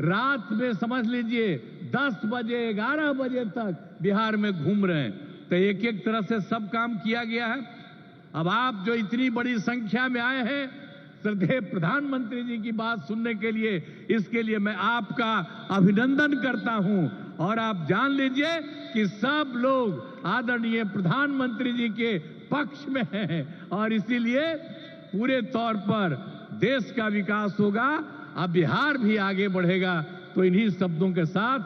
रात में समझ लीजिए 10 बजे 11 बजे तक बिहार में घूम रहे हैं। तो एक एक तरह से सब काम किया गया है। अब आप जो इतनी बड़ी संख्या में आए हैं श्रद्धेय प्रधानमंत्री जी की बात सुनने के लिए, इसके लिए मैं आपका अभिनंदन करता हूं। और आप जान लीजिए कि सब लोग आदरणीय प्रधानमंत्री जी के पक्ष में हैं, और इसीलिए पूरे तौर पर देश का विकास होगा, अब बिहार भी आगे बढ़ेगा। तो इन्हीं शब्दों के साथ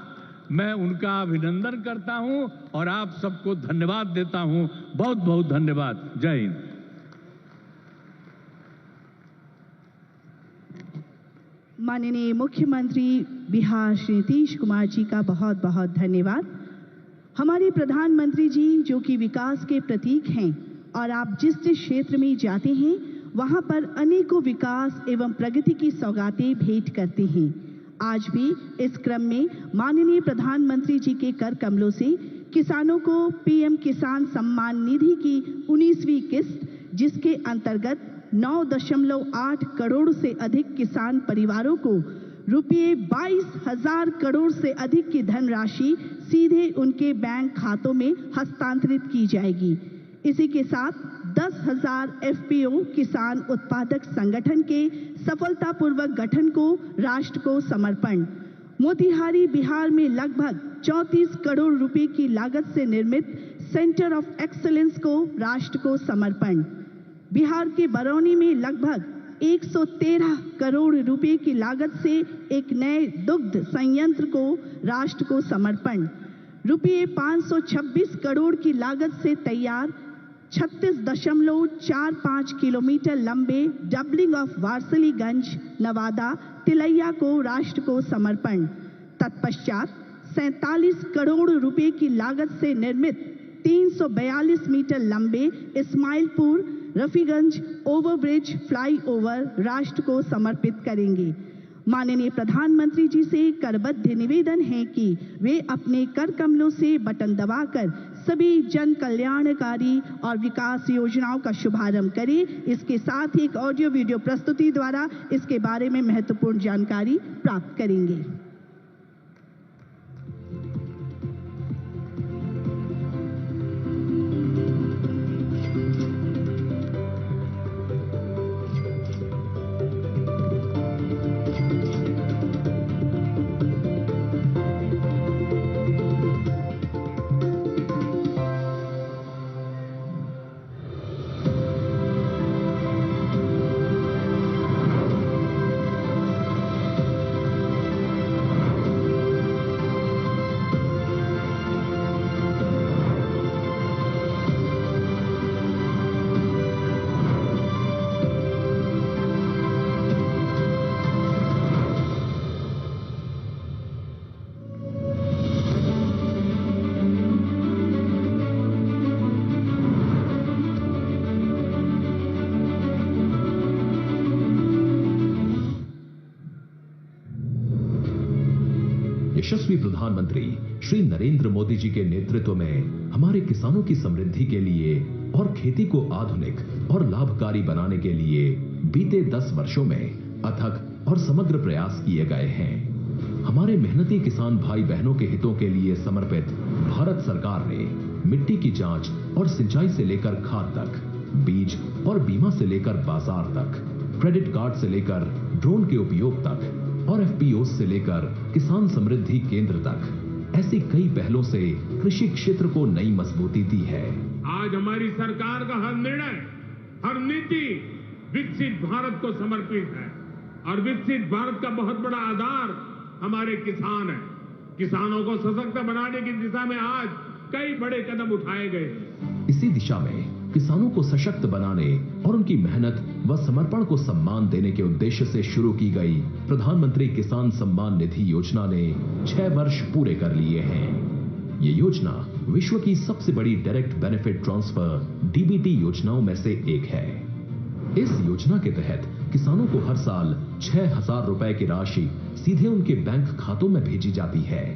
मैं उनका अभिनंदन करता हूं और आप सबको धन्यवाद देता हूं। बहुत बहुत धन्यवाद। जय हिंद। माननीय मुख्यमंत्री बिहार श्री नीतीश कुमार जी का बहुत बहुत धन्यवाद। हमारे प्रधानमंत्री जी जो कि विकास के प्रतीक हैं, और आप जिस जिस क्षेत्र में जाते हैं वहां पर अनेकों विकास एवं प्रगति की सौगातें भेंट करते हैं। आज भी इस क्रम में माननीय प्रधानमंत्री जी के कर कमलों से किसानों को पीएम किसान सम्मान निधि की 19वीं किस्त, जिसके अंतर्गत 9.8 करोड़ से अधिक किसान परिवारों को रुपये 22,000 करोड़ से अधिक की धनराशि सीधे उनके बैंक खातों में हस्तांतरित की जाएगी। इसी के साथ 10,000 एफपीओ किसान उत्पादक संगठन के सफलतापूर्वक गठन को राष्ट्र को समर्पण। मोतिहारी बिहार में लगभग 34 करोड़ रुपए की लागत से निर्मित सेंटर ऑफ एक्सीलेंस को राष्ट्र को समर्पण। बिहार के बरौनी में लगभग 113 करोड़ रुपए की लागत से एक नए दुग्ध संयंत्र को राष्ट्र को समर्पण। रुपये 526 करोड़ की लागत से तैयार 36.45 किलोमीटर लंबे डबलिंग ऑफ वारसलीगंज नवादा तिलैया को राष्ट्र को समर्पण। तत्पश्चात 47 करोड़ रुपए की लागत से निर्मित 342 मीटर लंबे इस्माइलपुर रफीगंज ओवरब्रिज फ्लाईओवर राष्ट्र को समर्पित करेंगे। माननीय प्रधानमंत्री जी से करबद्ध निवेदन है कि वे अपने कर कमलों से बटन दबाकर सभी जन कल्याणकारी और विकास योजनाओं का शुभारंभ करें। इसके साथ ही एक ऑडियो वीडियो प्रस्तुति द्वारा इसके बारे में महत्वपूर्ण जानकारी प्राप्त करेंगे। यशस्वी प्रधानमंत्री श्री नरेंद्र मोदी जी के नेतृत्व में हमारे किसानों की समृद्धि के लिए और खेती को आधुनिक और लाभकारी बनाने के लिए बीते 10 वर्षों में अथक और समग्र प्रयास किए गए हैं। हमारे मेहनती किसान भाई बहनों के हितों के लिए समर्पित भारत सरकार ने मिट्टी की जांच और सिंचाई से लेकर खाद तक, बीज और बीमा से लेकर बाजार तक, क्रेडिट कार्ड से लेकर ड्रोन के उपयोग तक और एफपीओ से लेकर किसान समृद्धि केंद्र तक ऐसी कई पहलों से कृषि क्षेत्र को नई मजबूती दी है। आज हमारी सरकार का हर निर्णय, हर नीति विकसित भारत को समर्पित है और विकसित भारत का बहुत बड़ा आधार हमारे किसान हैं। किसानों को सशक्त बनाने की दिशा में आज कई बड़े कदम उठाए गए। इसी दिशा में किसानों को सशक्त बनाने और उनकी मेहनत व समर्पण को सम्मान देने के उद्देश्य से शुरू की गई प्रधानमंत्री किसान सम्मान निधि योजना ने 6 वर्ष पूरे कर लिए हैं। ये योजना विश्व की सबसे बड़ी डायरेक्ट बेनिफिट ट्रांसफर डीबीटी योजनाओं में से एक है। इस योजना के तहत किसानों को हर साल 6,000 रुपए की राशि सीधे उनके बैंक खातों में भेजी जाती है।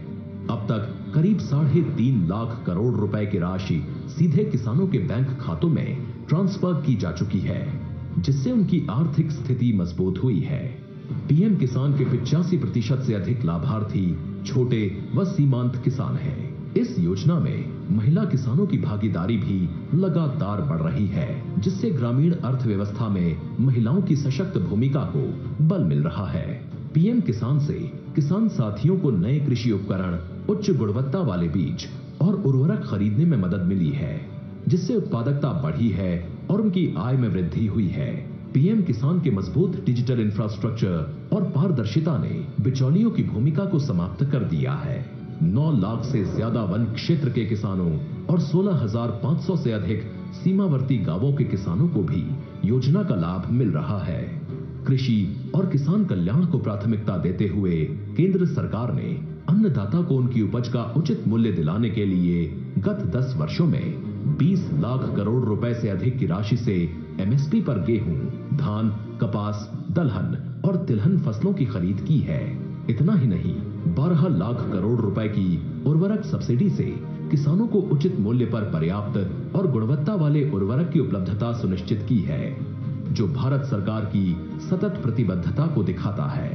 अब तक करीब 3.5 लाख करोड़ रुपए की राशि सीधे किसानों के बैंक खातों में ट्रांसफर की जा चुकी है, जिससे उनकी आर्थिक स्थिति मजबूत हुई है। पीएम किसान के 85% से अधिक लाभार्थी छोटे व सीमांत किसान हैं। इस योजना में महिला किसानों की भागीदारी भी लगातार बढ़ रही है, जिससे ग्रामीण अर्थव्यवस्था में महिलाओं की सशक्त भूमिका को बल मिल रहा है। पीएम किसान से किसान साथियों को नए कृषि उपकरण, उच्च गुणवत्ता वाले बीज और उर्वरक खरीदने में मदद मिली है, जिससे उत्पादकता बढ़ी है और उनकी आय में वृद्धि हुई है। पीएम किसान के मजबूत डिजिटल इंफ्रास्ट्रक्चर और पारदर्शिता ने बिचौलियों की भूमिका को समाप्त कर दिया है। 9 लाख से ज्यादा वन क्षेत्र के किसानों और 16,500 से अधिक सीमावर्ती गांवों के किसानों को भी योजना का लाभ मिल रहा है। कृषि और किसान कल्याण को प्राथमिकता देते हुए केंद्र सरकार ने अन्नदाता को उनकी उपज का उचित मूल्य दिलाने के लिए गत 10 वर्षों में 20 लाख करोड़ रुपए से अधिक की राशि से एमएसपी पर गेहूं, धान, कपास, दलहन और तिलहन फसलों की खरीद की है। इतना ही नहीं, 12 लाख करोड़ रुपए की उर्वरक सब्सिडी से किसानों को उचित मूल्य पर पर्याप्त और गुणवत्ता वाले उर्वरक की उपलब्धता सुनिश्चित की है, जो भारत सरकार की सतत प्रतिबद्धता को दिखाता है।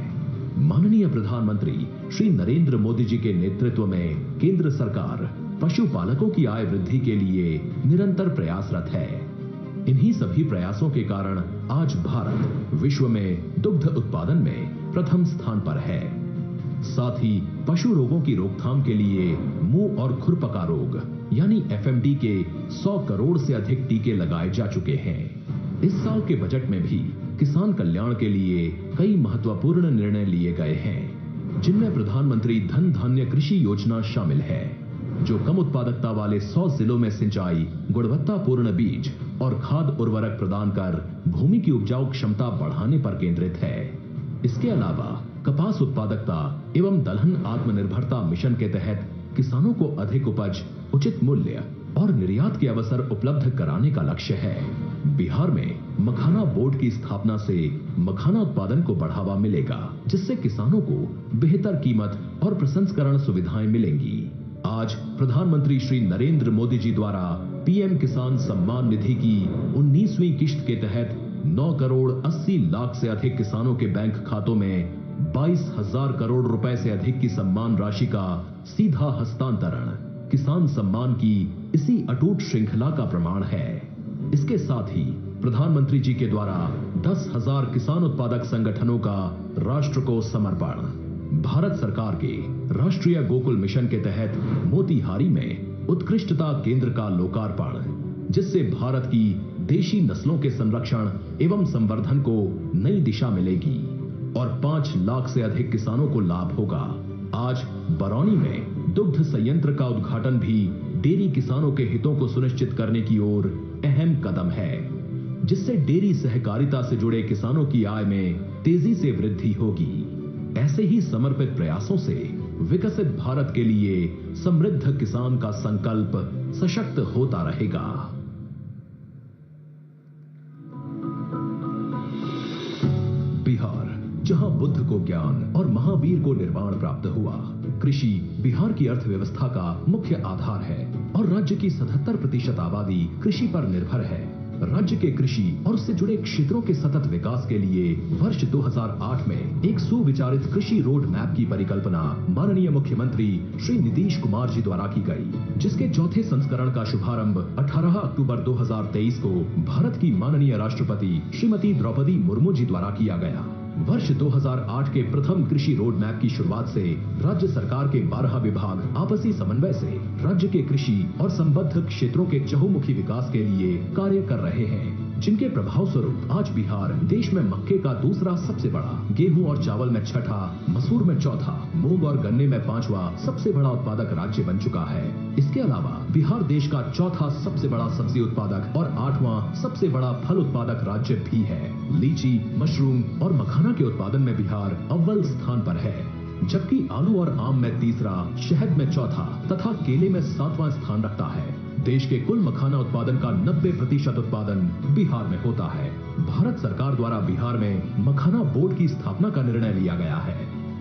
माननीय प्रधानमंत्री श्री नरेंद्र मोदी जी के नेतृत्व में केंद्र सरकार पशुपालकों की आय वृद्धि के लिए निरंतर प्रयासरत है। इन्हीं सभी प्रयासों के कारण आज भारत विश्व में दुग्ध उत्पादन में प्रथम स्थान पर है। साथ ही पशु रोगों की रोकथाम के लिए मुंह और खुरपका रोग यानी एफएमडी के 100 करोड़ से अधिक टीके लगाए जा चुके हैं। इस साल के बजट में भी किसान कल्याण के लिए कई महत्वपूर्ण निर्णय लिए गए हैं, जिनमें प्रधानमंत्री धन धान्य कृषि योजना शामिल है, जो कम उत्पादकता वाले 100 जिलों में सिंचाई, गुणवत्तापूर्ण बीज और खाद उर्वरक प्रदान कर भूमि की उपजाऊ क्षमता बढ़ाने पर केंद्रित है। इसके अलावा कपास उत्पादकता एवं दलहन आत्मनिर्भरता मिशन के तहत किसानों को अधिक उपज, उचित मूल्य और निर्यात के अवसर उपलब्ध कराने का लक्ष्य है। बिहार में मखाना बोर्ड की स्थापना से मखाना उत्पादन को बढ़ावा मिलेगा, जिससे किसानों को बेहतर कीमत और प्रसंस्करण सुविधाएं मिलेंगी। आज प्रधानमंत्री श्री नरेंद्र मोदी जी द्वारा पीएम किसान सम्मान निधि की 19वीं किश्त के तहत 9 करोड़ 80 लाख से अधिक किसानों के बैंक खातों में 22,000 करोड़ रुपए से अधिक की सम्मान राशि का सीधा हस्तांतरण किसान सम्मान की इसी अटूट श्रृंखला का प्रमाण है। इसके साथ ही प्रधानमंत्री जी के द्वारा 10,000 किसान उत्पादक संगठनों का राष्ट्र को समर्पण, भारत सरकार के राष्ट्रीय गोकुल मिशन के तहत मोतिहारी में उत्कृष्टता केंद्र का लोकार्पण, जिससे भारत की देशी नस्लों के संरक्षण एवं संवर्धन को नई दिशा मिलेगी और 5 लाख से अधिक किसानों को लाभ होगा। आज बरौनी में दुग्ध संयंत्र का उद्घाटन भी डेयरी किसानों के हितों को सुनिश्चित करने की ओर अहम कदम है, जिससे डेयरी सहकारिता से जुड़े किसानों की आय में तेजी से वृद्धि होगी। ऐसे ही समर्पित प्रयासों से विकसित भारत के लिए समृद्ध किसान का संकल्प सशक्त होता रहेगा। बिहार, जहां बुद्ध को ज्ञान और महावीर को निर्वाण प्राप्त हुआ, कृषि बिहार की अर्थव्यवस्था का मुख्य आधार है और राज्य की 77% आबादी कृषि पर निर्भर है। राज्य के कृषि और उससे जुड़े क्षेत्रों के सतत विकास के लिए वर्ष 2008 में एक सुविचारित कृषि रोड मैप की परिकल्पना माननीय मुख्यमंत्री श्री नीतीश कुमार जी द्वारा की गई, जिसके चौथे संस्करण का शुभारंभ 18 अक्टूबर 2023 को भारत की माननीय राष्ट्रपति श्रीमती द्रौपदी मुर्मू जी द्वारा किया गया। वर्ष 2008 के प्रथम कृषि रोड मैप की शुरुआत से राज्य सरकार के 12 विभाग आपसी समन्वय से राज्य के कृषि और संबद्ध क्षेत्रों के चहुमुखी विकास के लिए कार्य कर रहे हैं, जिनके प्रभाव स्वरूप आज बिहार देश में मक्के का दूसरा सबसे बड़ा, गेहूं और चावल में छठा, मसूर में चौथा, मूंग और गन्ने में पांचवा सबसे बड़ा उत्पादक राज्य बन चुका है। इसके अलावा बिहार देश का चौथा सबसे बड़ा सब्जी उत्पादक और 8वां सबसे बड़ा फल उत्पादक राज्य भी है। लीची, मशरूम और मखाना के उत्पादन में बिहार अव्वल स्थान पर है, जबकि आलू और आम में तीसरा, शहद में चौथा तथा केले में 7वां स्थान रखता है। देश के कुल मखाना उत्पादन का 90% उत्पादन बिहार में होता है। भारत सरकार द्वारा बिहार में मखाना बोर्ड की स्थापना का निर्णय लिया गया है।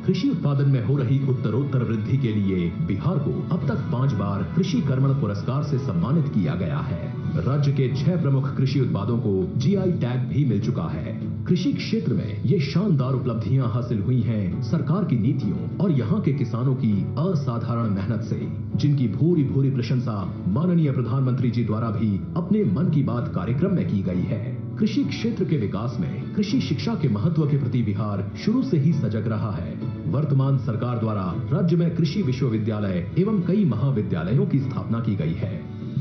कृषि उत्पादन में हो रही उत्तरोत्तर वृद्धि के लिए बिहार को अब तक 5 बार कृषि कर्मण पुरस्कार से सम्मानित किया गया है। राज्य के 6 प्रमुख कृषि उत्पादों को जीआई टैग भी मिल चुका है। कृषि क्षेत्र में ये शानदार उपलब्धियां हासिल हुई हैं सरकार की नीतियों और यहाँ के किसानों की असाधारण मेहनत से, जिनकी भूरी भूरी प्रशंसा माननीय प्रधानमंत्री जी द्वारा भी अपने मन की बात कार्यक्रम में की गई है। कृषि क्षेत्र के विकास में कृषि शिक्षा के महत्व के प्रति बिहार शुरू से ही सजग रहा है। वर्तमान सरकार द्वारा राज्य में कृषि विश्वविद्यालय एवं कई महाविद्यालयों की स्थापना की गई है।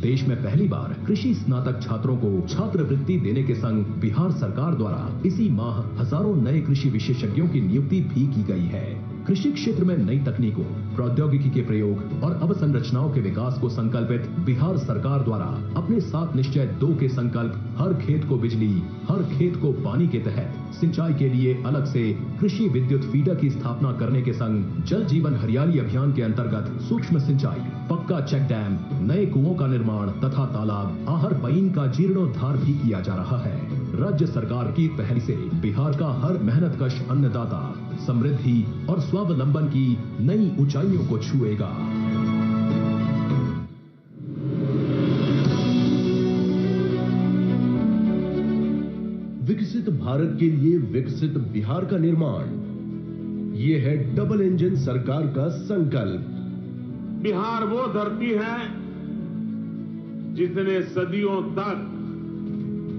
देश में पहली बार कृषि स्नातक छात्रों को छात्रवृत्ति देने के संग बिहार सरकार द्वारा इसी माह हजारों नए कृषि विशेषज्ञों की नियुक्ति भी की गई है। कृषि क्षेत्र में नई तकनीकों, प्रौद्योगिकी के प्रयोग और अवसंरचनाओं के विकास को संकल्पित बिहार सरकार द्वारा अपने 7 निश्चय 2 के संकल्प हर खेत को बिजली, हर खेत को पानी के तहत सिंचाई के लिए अलग से कृषि विद्युत फीडर की स्थापना करने के संग जल जीवन हरियाली अभियान के अंतर्गत सूक्ष्म सिंचाई, पक्का चेक डैम, नए कुओं का निर्माण तथा तालाब, आहर पईन का जीर्णोद्धार भी किया जा रहा है। राज्य सरकार की पहल से बिहार का हर मेहनतकश अन्नदाता समृद्धि और स्वावलंबन की नई ऊंचाइयों को छुएगा। विकसित भारत के लिए विकसित बिहार का निर्माण, ये है डबल इंजन सरकार का संकल्प। बिहार वो धरती है जिसने सदियों तक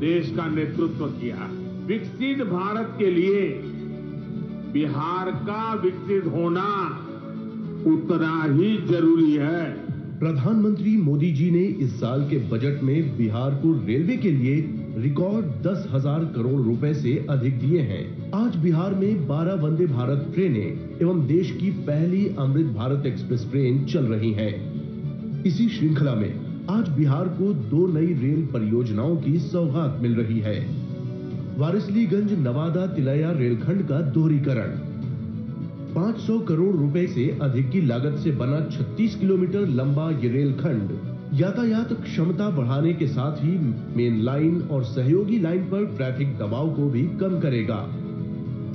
देश का नेतृत्व किया। विकसित भारत के लिए बिहार का विकसित होना उतना ही जरूरी है। प्रधानमंत्री मोदी जी ने इस साल के बजट में बिहार को रेलवे के लिए रिकॉर्ड 10,000 करोड़ रुपए से अधिक दिए हैं। आज बिहार में 12 वंदे भारत ट्रेनें एवं देश की पहली अमृत भारत एक्सप्रेस ट्रेन चल रही हैं। इसी श्रृंखला में आज बिहार को 2 नई रेल परियोजनाओं की सौगात मिल रही है। वारिसलीगंज नवादा तिलैया रेलखंड का दोहरीकरण, 500 करोड़ रुपए से अधिक की लागत से बना 36 किलोमीटर लंबा ये रेलखंड यातायात क्षमता बढ़ाने के साथ ही मेन लाइन और सहयोगी लाइन पर ट्रैफिक दबाव को भी कम करेगा।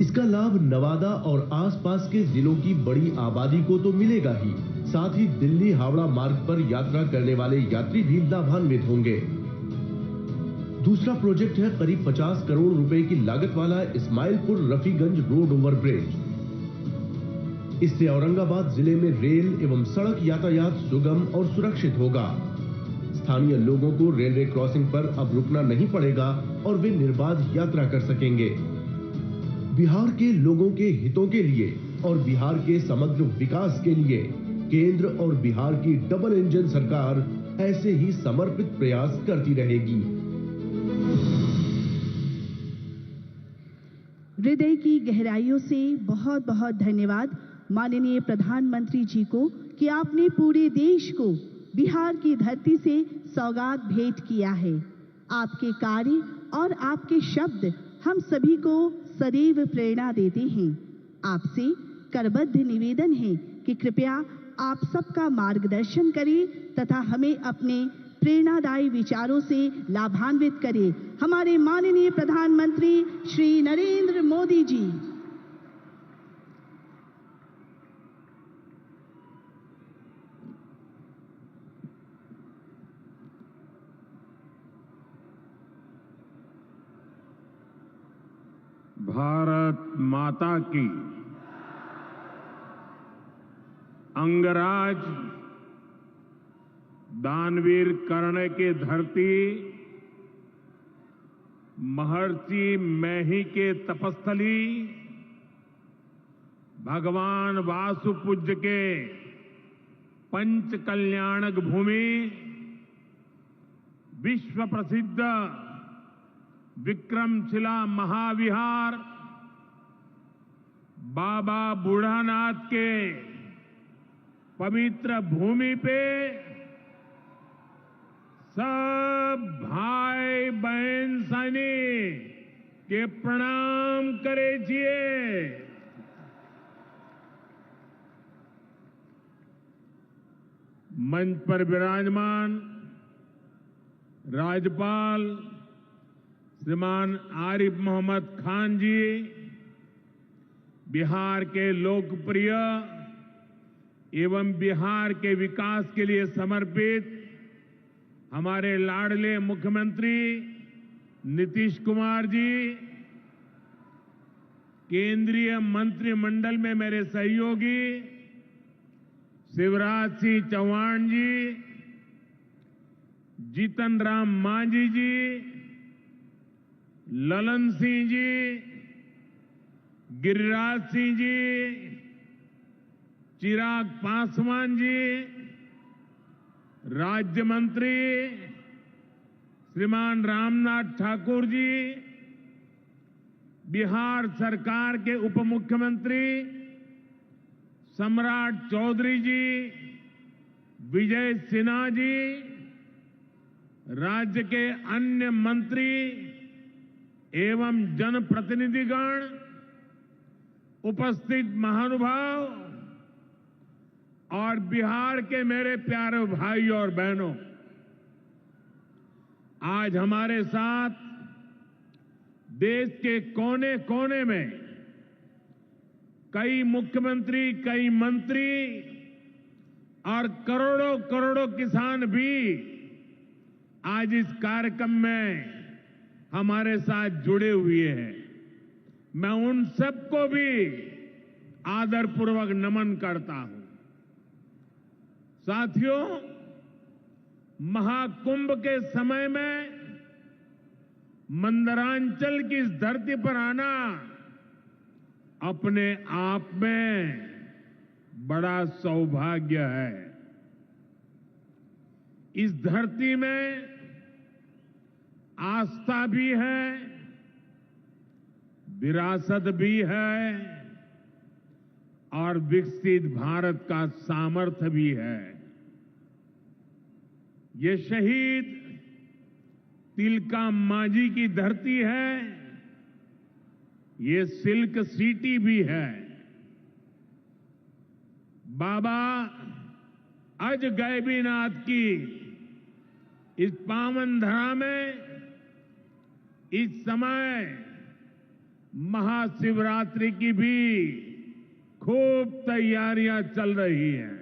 इसका लाभ नवादा और आसपास के जिलों की बड़ी आबादी को तो मिलेगा ही, साथ ही दिल्ली हावड़ा मार्ग पर यात्रा करने वाले यात्री भी लाभान्वित होंगे। दूसरा प्रोजेक्ट है करीब 50 करोड़ रुपए की लागत वाला Ismailpur Rafiganj road over bridge. इससे औरंगाबाद जिले में रेल एवं सड़क यातायात सुगम और सुरक्षित होगा। स्थानीय लोगों को रेलवे क्रॉसिंग पर अब रुकना नहीं पड़ेगा और वे निर्बाध यात्रा कर सकेंगे। बिहार के लोगों के हितों के लिए और बिहार के समग्र विकास के लिए केंद्र और बिहार की डबल इंजन सरकार ऐसे ही समर्पित प्रयास करती रहेगी। हृदय की गहराइयों से बहुत बहुत धन्यवाद माननीय प्रधानमंत्री जी को कि आपने पूरे देश को बिहार की धरती से सौगात भेंट किया है। आपके कार्य और आपके शब्द हम सभी को सदैव प्रेरणा देते हैं। आपसे करबद्ध निवेदन है कि कृपया आप सबका मार्गदर्शन करें तथा हमें अपने प्रेरणादायी विचारों से लाभान्वित करें। हमारे माननीय प्रधानमंत्री श्री नरेंद्र मोदी जी। भारत माता की। अंगराज दानवीर कर्ण की धरती, महर्षि मैही के तपस्थली, भगवान वासुपूज्य के पंच कल्याणक भूमि, विश्व प्रसिद्ध विक्रमशिला महाविहार, बाबा बूढ़ानाथ के पवित्र भूमि पे सब भाई बहन सैनिक के प्रणाम करे छिए। मंच पर विराजमान राज्यपाल श्रीमान आरिफ मोहम्मद खान जी, बिहार के लोकप्रिय एवं बिहार के विकास के लिए समर्पित हमारे लाडले मुख्यमंत्री नीतीश कुमार जी, केंद्रीय मंत्रिमंडल में मेरे सहयोगी शिवराज सिंह चौहान जी, जीतन राम मांझी जी, ललन सिंह जी, गिरिराज सिंह जी, चिराग पासवान जी, राज्य मंत्री श्रीमान रामनाथ ठाकुर जी, बिहार सरकार के उप मुख्यमंत्री सम्राट चौधरी जी, विजय सिन्हा जी, राज्य के अन्य मंत्री एवं जनप्रतिनिधिगण, उपस्थित महानुभाव और बिहार के मेरे प्यारे भाई और बहनों, आज हमारे साथ देश के कोने कोने में कई मुख्यमंत्री, कई मंत्री और करोड़ों करोड़ों किसान भी आज इस कार्यक्रम में हमारे साथ जुड़े हुए हैं। मैं उन सबको भी आदरपूर्वक नमन करता हूं। साथियों, महाकुंभ के समय में मंदरांचल की इस धरती पर आना अपने आप में बड़ा सौभाग्य है। इस धरती में आस्था भी है, विरासत भी है और विकसित भारत का सामर्थ्य भी है। ये शहीद तिलका मांझी की धरती है, ये सिल्क सिटी भी है। बाबा अजगैबीनाथ की इस पावन धरा में इस समय महाशिवरात्रि की भी खूब तैयारियां चल रही हैं।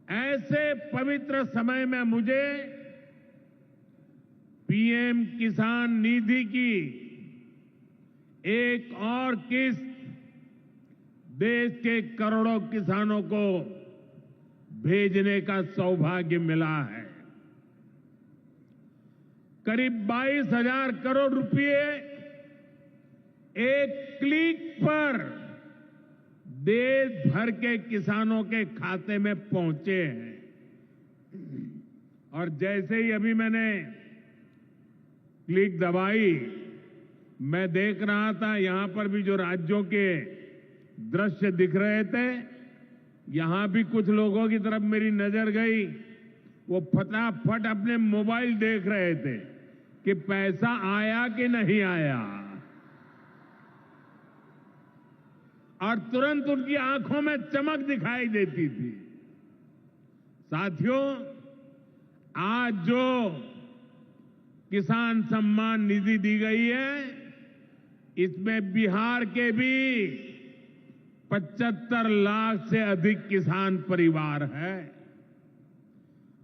ऐसे पवित्र समय में मुझे पीएम किसान निधि की एक और किस्त देश के करोड़ों किसानों को भेजने का सौभाग्य मिला है। करीब 22,000 करोड़ रुपए एक क्लिक पर देश भर के किसानों के खाते में पहुंचे हैं। और जैसे ही अभी मैंने क्लिक दबाई, मैं देख रहा था यहां पर भी जो राज्यों के दृश्य दिख रहे थे, यहां भी कुछ लोगों की तरफ मेरी नजर गई। वो फटाफट अपने मोबाइल देख रहे थे कि पैसा आया कि नहीं आया, और तुरंत उनकी आंखों में चमक दिखाई देती थी। साथियों, आज जो किसान सम्मान निधि दी गई है, इसमें बिहार के भी 75 लाख से अधिक किसान परिवार है।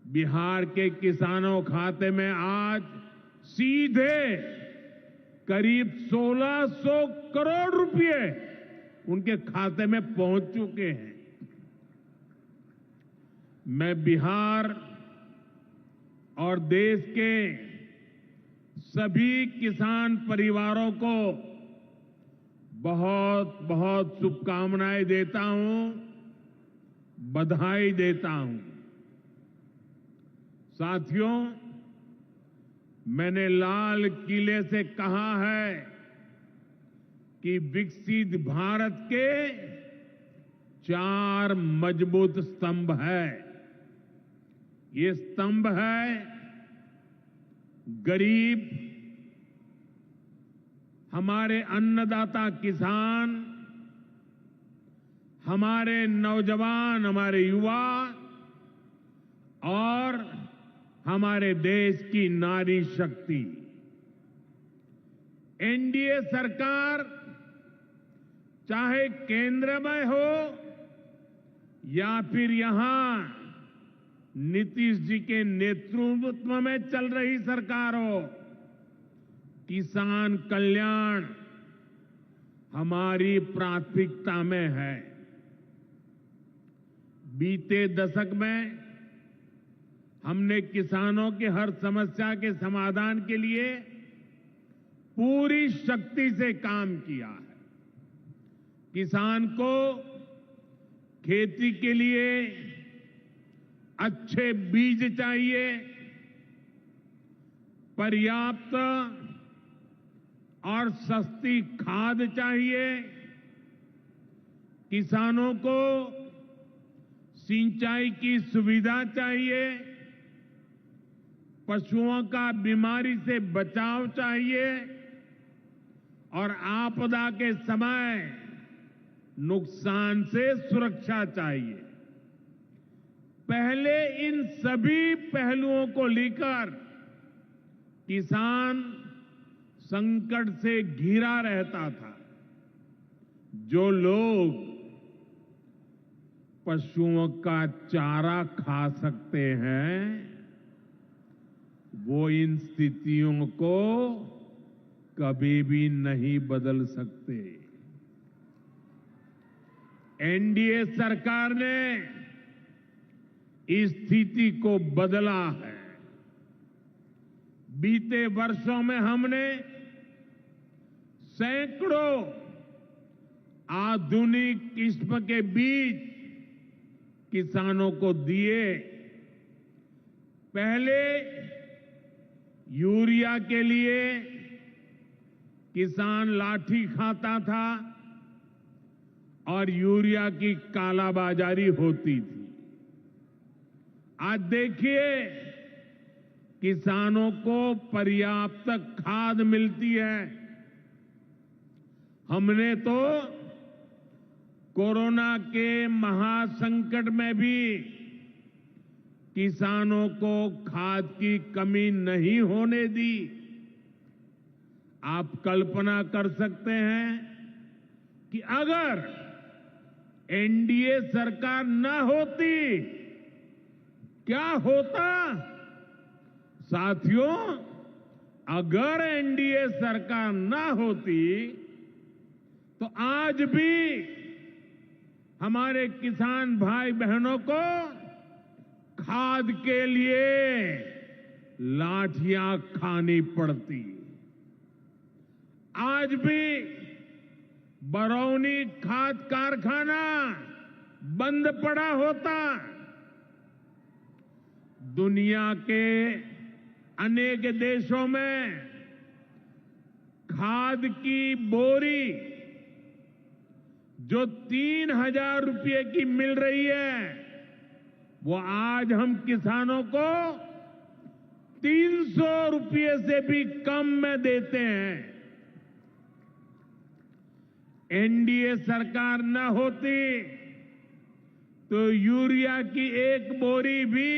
बिहार के किसानों खाते में आज सीधे करीब 1600 करोड़ रुपए उनके खाते में पहुंच चुके हैं। मैं बिहार और देश के सभी किसान परिवारों को बहुत बहुत शुभकामनाएं देता हूं, बधाई देता हूं। साथियों, मैंने लाल किले से कहा है कि विकसित भारत के 4 मजबूत स्तंभ है। ये स्तंभ है गरीब, हमारे अन्नदाता किसान, हमारे नौजवान, हमारे युवा और हमारे देश की नारी शक्ति। एनडीए सरकार चाहे केंद्र में हो या फिर यहां नीतीश जी के नेतृत्व में चल रही सरकार हो, किसान कल्याण हमारी प्राथमिकता में है। बीते दशक में हमने किसानों की हर समस्या के समाधान के लिए पूरी शक्ति से काम किया है। किसान को खेती के लिए अच्छे बीज चाहिए, पर्याप्त और सस्ती खाद चाहिए, किसानों को सिंचाई की सुविधा चाहिए, पशुओं का बीमारी से बचाव चाहिए और आपदा के समय नुकसान से सुरक्षा चाहिए। पहले इन सभी पहलुओं को लेकर किसान संकट से घिरा रहता था। जो लोग पशुओं का चारा खा सकते हैं, वो इन स्थितियों को कभी भी नहीं बदल सकते। एनडीए सरकार ने इस स्थिति को बदला है। बीते वर्षों में हमने सैकड़ों आधुनिक किस्म के बीज किसानों को दिए। पहले यूरिया के लिए किसान लाठी खाता था और यूरिया की कालाबाजारी होती थी। आज देखिए, किसानों को पर्याप्त खाद मिलती है। हमने तो कोरोना के महासंकट में भी किसानों को खाद की कमी नहीं होने दी। आप कल्पना कर सकते हैं कि अगर एनडीए सरकार न होती, क्या होता? साथियों, अगर एनडीए सरकार न होती तो आज भी हमारे किसान भाई बहनों को खाद के लिए लाठियां खानी पड़ती। आज भी बरौनी खाद कारखाना बंद पड़ा होता। दुनिया के अनेक देशों में खाद की बोरी जो 3,000 रुपये की मिल रही है, वो आज हम किसानों को 300 रुपये से भी कम में देते हैं। एनडीए सरकार न होती तो यूरिया की एक बोरी भी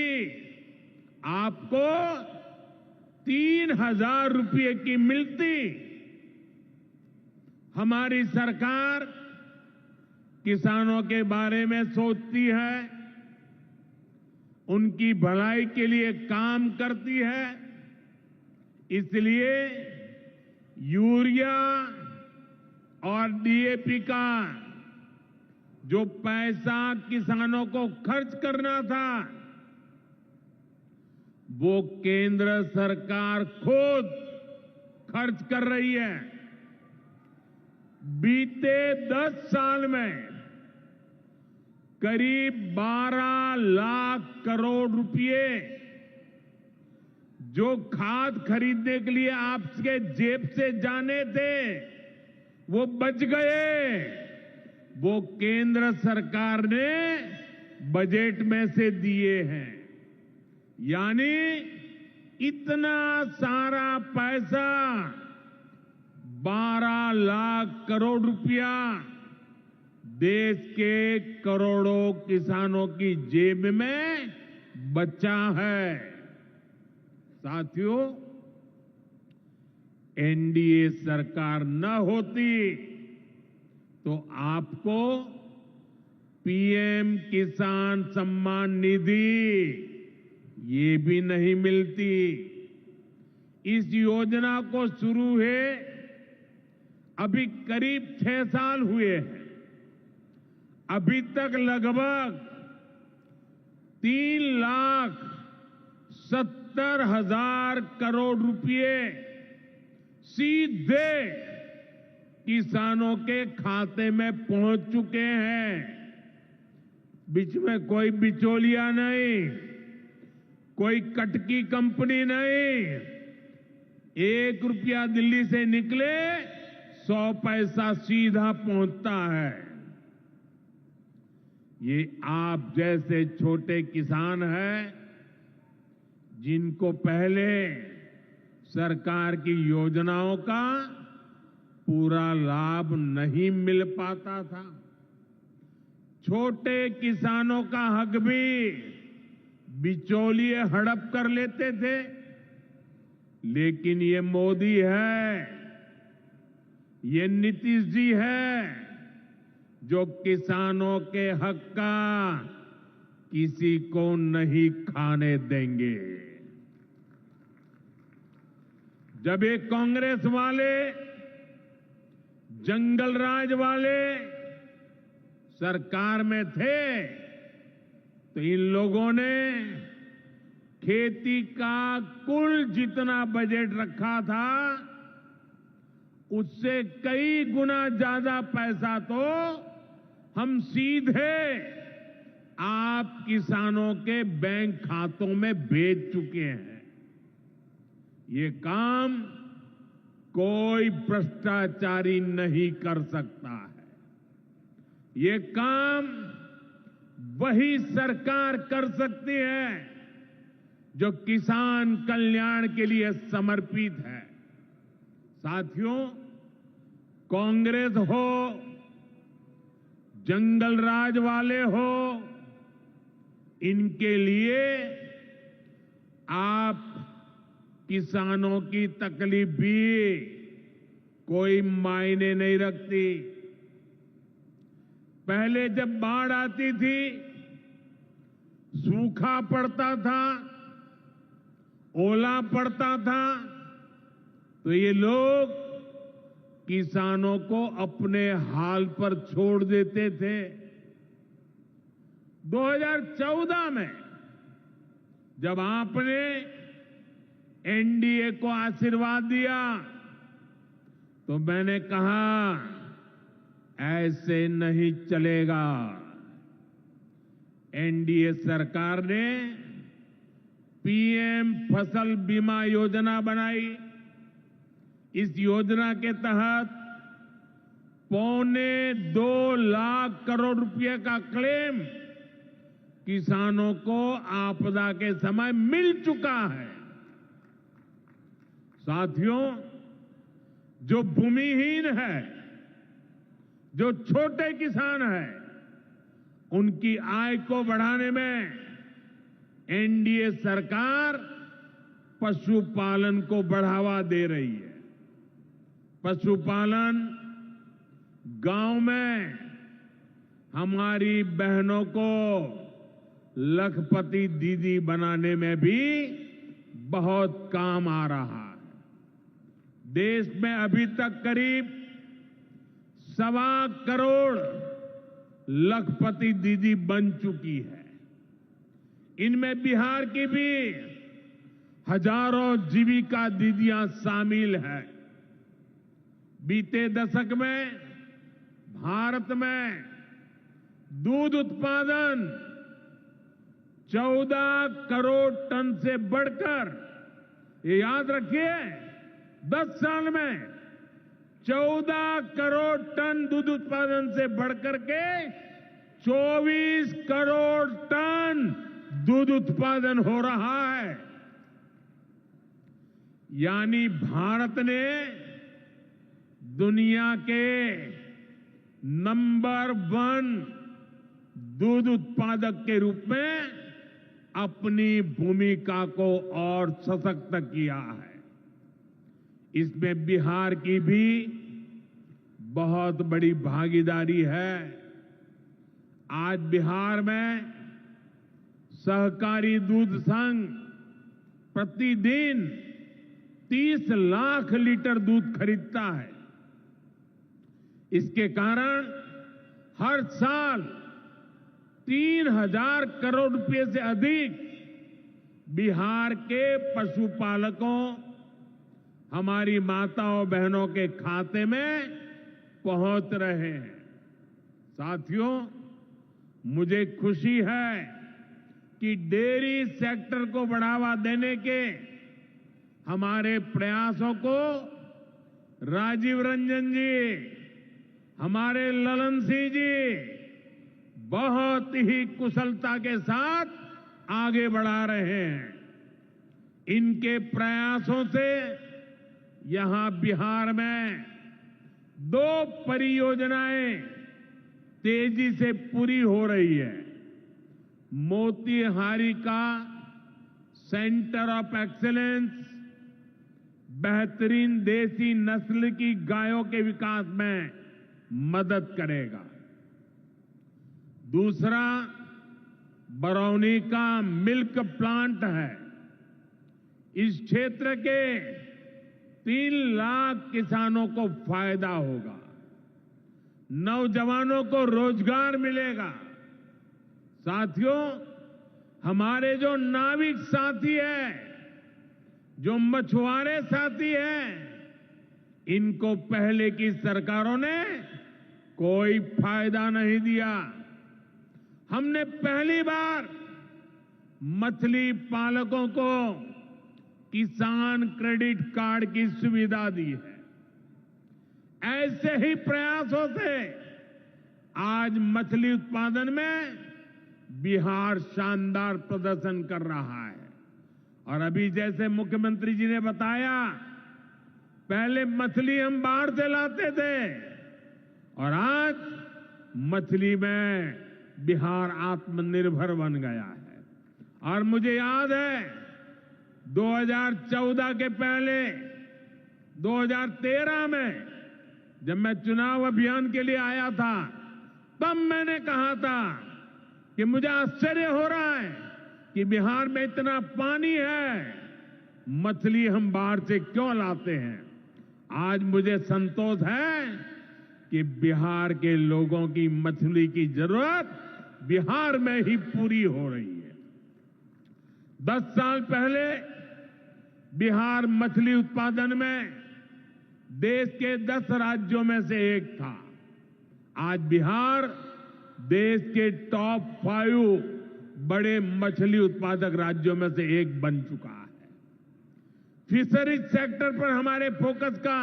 आपको 3,000 रुपये की मिलती। हमारी सरकार किसानों के बारे में सोचती है, उनकी भलाई के लिए काम करती है। इसलिए यूरिया और डीएपी का जो पैसा किसानों को खर्च करना था, वो केंद्र सरकार खुद खर्च कर रही है। बीते 10 साल में करीब 12 लाख करोड़ रुपए जो खाद खरीदने के लिए आपके जेब से जाने थे, वो बच गए। वो केंद्र सरकार ने बजट में से दिए हैं। यानी इतना सारा पैसा, 12 लाख करोड़ रुपया देश के करोड़ों किसानों की जेब में बचा है। साथियों, एनडीए सरकार न होती तो आपको पीएम किसान सम्मान निधि ये भी नहीं मिलती। इस योजना को शुरू हुए अभी करीब 6 साल हुए हैं। अभी तक लगभग 3,70,000 करोड़ रुपए सीधे किसानों के खाते में पहुंच चुके हैं। बीच में कोई बिचौलिया नहीं, कोई कटकी कंपनी नहीं। 1 रुपया दिल्ली से निकले 100 पैसा सीधा पहुंचता है। ये आप जैसे छोटे किसान हैं जिनको पहले सरकार की योजनाओं का पूरा लाभ नहीं मिल पाता था। छोटे किसानों का हक भी बिचौलिए हड़प कर लेते थे। लेकिन ये मोदी है, ये नीतीश जी है जो किसानों के हक का किसी को नहीं खाने देंगे। जब ये कांग्रेस वाले, जंगल राज वाले सरकार में थे तो इन लोगों ने खेती का कुल जितना बजट रखा था उससे कई गुना ज्यादा पैसा तो हम सीधे आप किसानों के बैंक खातों में भेज चुके हैं। ये काम कोई भ्रष्टाचारी नहीं कर सकता है। ये काम वही सरकार कर सकती है जो किसान कल्याण के लिए समर्पित है। साथियों, कांग्रेस हो, जंगल राज वाले हो, इनके लिए आप किसानों की तकलीफ भी कोई मायने नहीं रखती। पहले जब बाढ़ आती थी, सूखा पड़ता था, ओला पड़ता था, तो ये लोग किसानों को अपने हाल पर छोड़ देते थे। 2014 में जब आपने एनडीए को आशीर्वाद दिया तो मैंने कहा ऐसे नहीं चलेगा। एनडीए सरकार ने पीएम फसल बीमा योजना बनाई। इस योजना के तहत 2.25 लाख करोड़ रुपए का क्लेम किसानों को आपदा के समय मिल चुका है। साथियों, जो भूमिहीन है, जो छोटे किसान है, उनकी आय को बढ़ाने में एनडीए सरकार पशुपालन को बढ़ावा दे रही है। पशुपालन गांव में हमारी बहनों को लखपति दीदी बनाने में भी बहुत काम आ रहा है। देश में अभी तक करीब 1.25 करोड़ लखपति दीदी बन चुकी है। इनमें बिहार की भी हजारों जीविका दीदियां शामिल हैं। बीते दशक में भारत में दूध उत्पादन 14 करोड़ टन से बढ़कर, ये याद रखिए, 10 साल में 14 करोड़ टन दूध उत्पादन से बढ़कर के 24 करोड़ टन दूध उत्पादन हो रहा है। यानी भारत ने दुनिया के नंबर 1 दूध उत्पादक के रूप में अपनी भूमिका को और सशक्त किया है। इसमें बिहार की भी बहुत बड़ी भागीदारी है। आज बिहार में सहकारी दूध संघ प्रतिदिन 30 लाख लीटर दूध खरीदता है। इसके कारण हर साल 3,000 करोड़ रुपए से अधिक बिहार के पशुपालकों, हमारी माताओं बहनों के खाते में पहुंच रहे हैं। साथियों, मुझे खुशी है कि डेयरी सेक्टर को बढ़ावा देने के हमारे प्रयासों को राजीव रंजन जी, हमारे ललन सिंह जी बहुत ही कुशलता के साथ आगे बढ़ा रहे हैं। इनके प्रयासों से यहां बिहार में 2 परियोजनाएं तेजी से पूरी हो रही है। मोतीहारी का सेंटर ऑफ एक्सीलेंस बेहतरीन देसी नस्ल की गायों के विकास में मदद करेगा। दूसरा बरौनी का मिल्क प्लांट है। इस क्षेत्र के 3 लाख किसानों को फायदा होगा, नौजवानों को रोजगार मिलेगा। साथियों, हमारे जो नाविक साथी हैं, जो मछुआरे साथी हैं, इनको पहले की सरकारों ने कोई फायदा नहीं दिया। हमने पहली बार मछली पालकों को किसान क्रेडिट कार्ड की सुविधा दी है। ऐसे ही प्रयासों से आज मछली उत्पादन में बिहार शानदार प्रदर्शन कर रहा है। और अभी जैसे मुख्यमंत्री जी ने बताया, पहले मछली हम बाहर से लाते थे और आज मछली में बिहार आत्मनिर्भर बन गया है। और मुझे याद है 2014 के पहले 2013 में जब मैं चुनाव अभियान के लिए आया था, तब मैंने कहा था कि मुझे आश्चर्य हो रहा है कि बिहार में इतना पानी है, मछली हम बाहर से क्यों लाते हैं। आज मुझे संतोष है कि बिहार के लोगों की मछली की जरूरत बिहार में ही पूरी हो रही है। 10 साल पहले बिहार मछली उत्पादन में देश के 10 राज्यों में से एक था। आज बिहार देश के टॉप 5 बड़े मछली उत्पादक राज्यों में से एक बन चुका है। फिशरीज सेक्टर पर हमारे फोकस का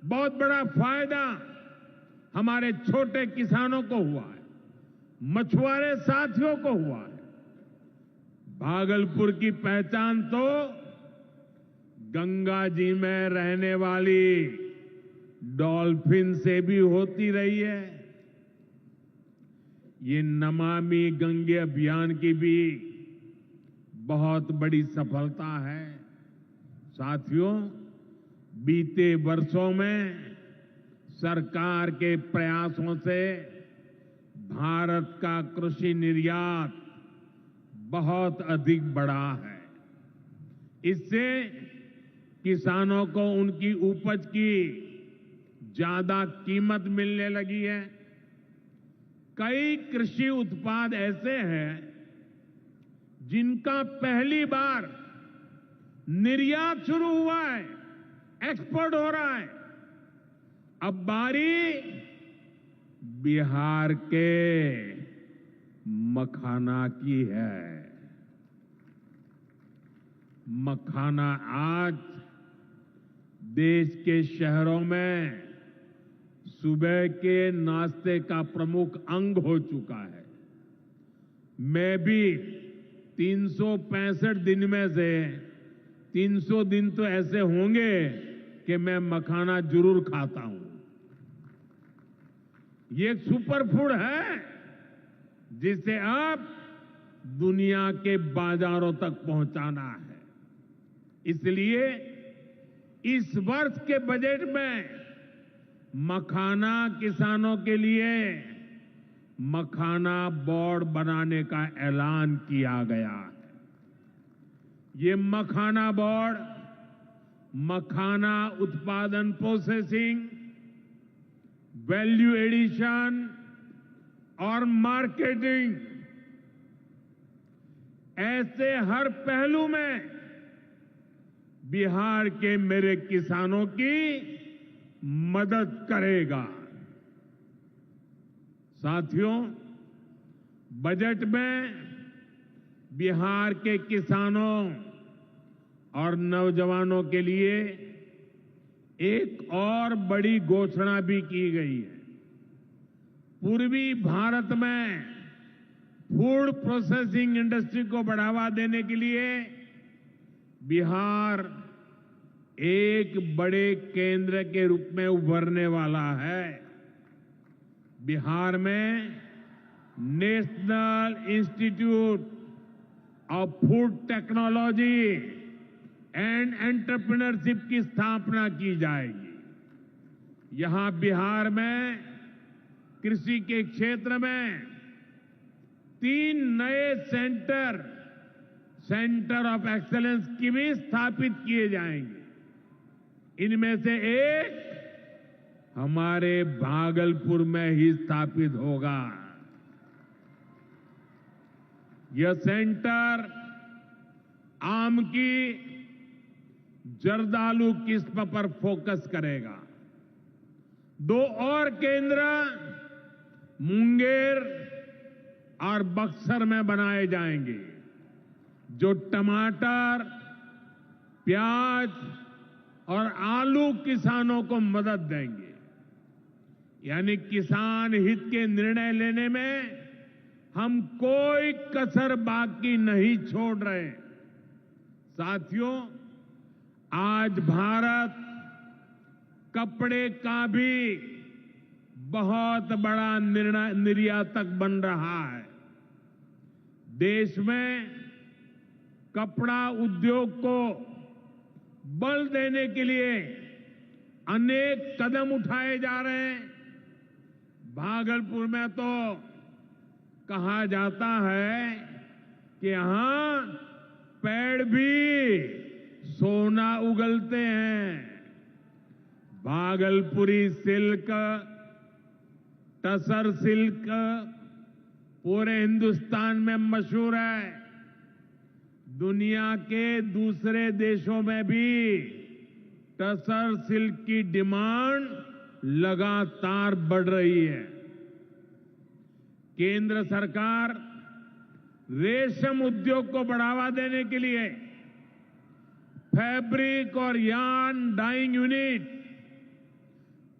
बहुत बड़ा फायदा हमारे छोटे किसानों को हुआ है, मछुआरे साथियों को हुआ है। भागलपुर की पहचान तो गंगा जी में रहने वाली डॉल्फिन से भी होती रही है। ये नमामि गंगे अभियान की भी बहुत बड़ी सफलता है। साथियों, बीते वर्षों में सरकार के प्रयासों से भारत का कृषि निर्यात बहुत अधिक बढ़ा है। इससे किसानों को उनकी उपज की ज्यादा कीमत मिलने लगी है। कई कृषि उत्पाद ऐसे हैं जिनका पहली बार निर्यात शुरू हुआ है, एक्सपोर्ट हो रहा है। अब बारी बिहार के मखाना की है। मखाना आज देश के शहरों में सुबह के नाश्ते का प्रमुख अंग हो चुका है। मैं भी 365 दिन में से 300 दिन तो ऐसे होंगे कि मैं मखाना जरूर खाता हूं। ये एक सुपर फूड है जिसे अब दुनिया के बाजारों तक पहुंचाना है। इसलिए इस वर्ष के बजट में मखाना किसानों के लिए मखाना बोर्ड बनाने का ऐलान किया गया है। ये मखाना बोर्ड मखाना उत्पादन, प्रोसेसिंग, वैल्यू एडिशन और मार्केटिंग ऐसे हर पहलू में बिहार के मेरे किसानों की मदद करेगा। साथियों, बजट में बिहार के किसानों और नौजवानों के लिए एक और बड़ी घोषणा भी की गई है। पूर्वी भारत में फूड प्रोसेसिंग इंडस्ट्री को बढ़ावा देने के लिए बिहार एक बड़े केंद्र के रूप में उभरने वाला है। बिहार में national institute of food technology and entrepreneurship की स्थापना की जाएगी। यहां बिहार में कृषि के क्षेत्र में 3 नए सेंटर ऑफ एक्सेलेंस की भी स्थापित किए जाएंगे। इनमें से एक हमारे भागलपुर में ही स्थापित होगा। यह सेंटर आम की जर्दालू किस्म पर फोकस करेगा। 2 और केंद्र मुंगेर और बक्सर में बनाए जाएंगे, जो टमाटर, प्याज और आलू किसानों को मदद देंगे। यानी किसान हित के निर्णय लेने में हम कोई कसर बाकी नहीं छोड़ रहे। साथियों, आज भारत कपड़े का भी बहुत बड़ा निर्यातक बन रहा है। देश में कपड़ा उद्योग को बल देने के लिए अनेक कदम उठाए जा रहे हैं। भागलपुर में तो कहा जाता है कि यहां पेड़ भी सोना उगलते हैं। भागलपुरी सिल्क, टसर सिल्क पूरे हिंदुस्तान में मशहूर है। दुनिया के दूसरे देशों में भी टसर सिल्क की डिमांड लगातार बढ़ रही है। केंद्र सरकार रेशम उद्योग को बढ़ावा देने के लिए फैब्रिक और yarn dyeing unit,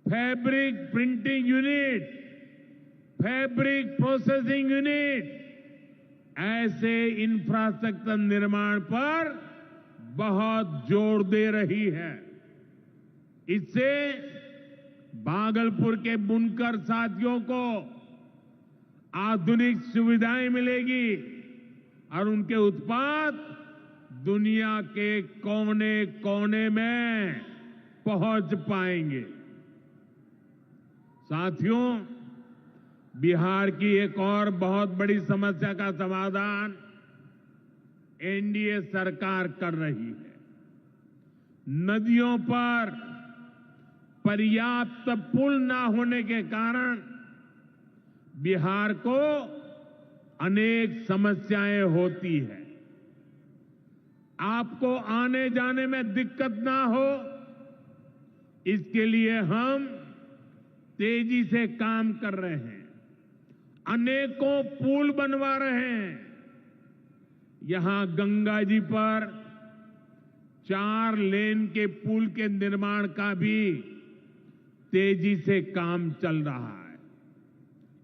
fabric printing unit, fabric processing unit ऐसे इंफ्रास्ट्रक्चर निर्माण पर बहुत जोर दे रही है। इससे भागलपुर के बुनकर साथियों को आधुनिक सुविधाएं मिलेगी और उनके उत्पाद दुनिया के कोने कोने में पहुंच पाएंगे। साथियों, बिहार की एक और बहुत बड़ी समस्या का समाधान एनडीए सरकार कर रही है। नदियों पर पर्याप्त पुल ना होने के कारण बिहार को अनेक समस्याएं होती है। आपको आने जाने में दिक्कत ना हो, इसके लिए हम तेजी से काम कर रहे हैं। अनेकों पुल बनवा रहे हैं। यहां गंगा जी पर 4 लेन के पुल के निर्माण का भी तेजी से काम चल रहा है।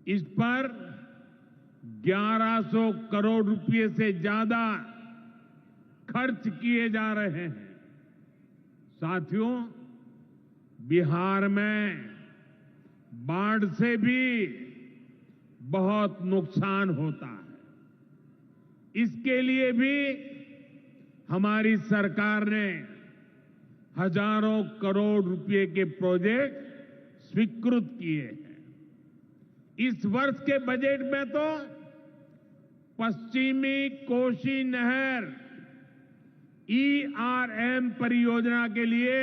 इस पर 1100 करोड़ रुपए से ज्यादा खर्च किए जा रहे हैं। साथियों, बिहार में बाढ़ से भी बहुत नुकसान होता है। इसके लिए भी हमारी सरकार ने हजारों करोड़ रुपए के प्रोजेक्ट स्वीकृत किए हैं। इस वर्ष के बजट में तो पश्चिमी कोसी नहर ERM परियोजना के लिए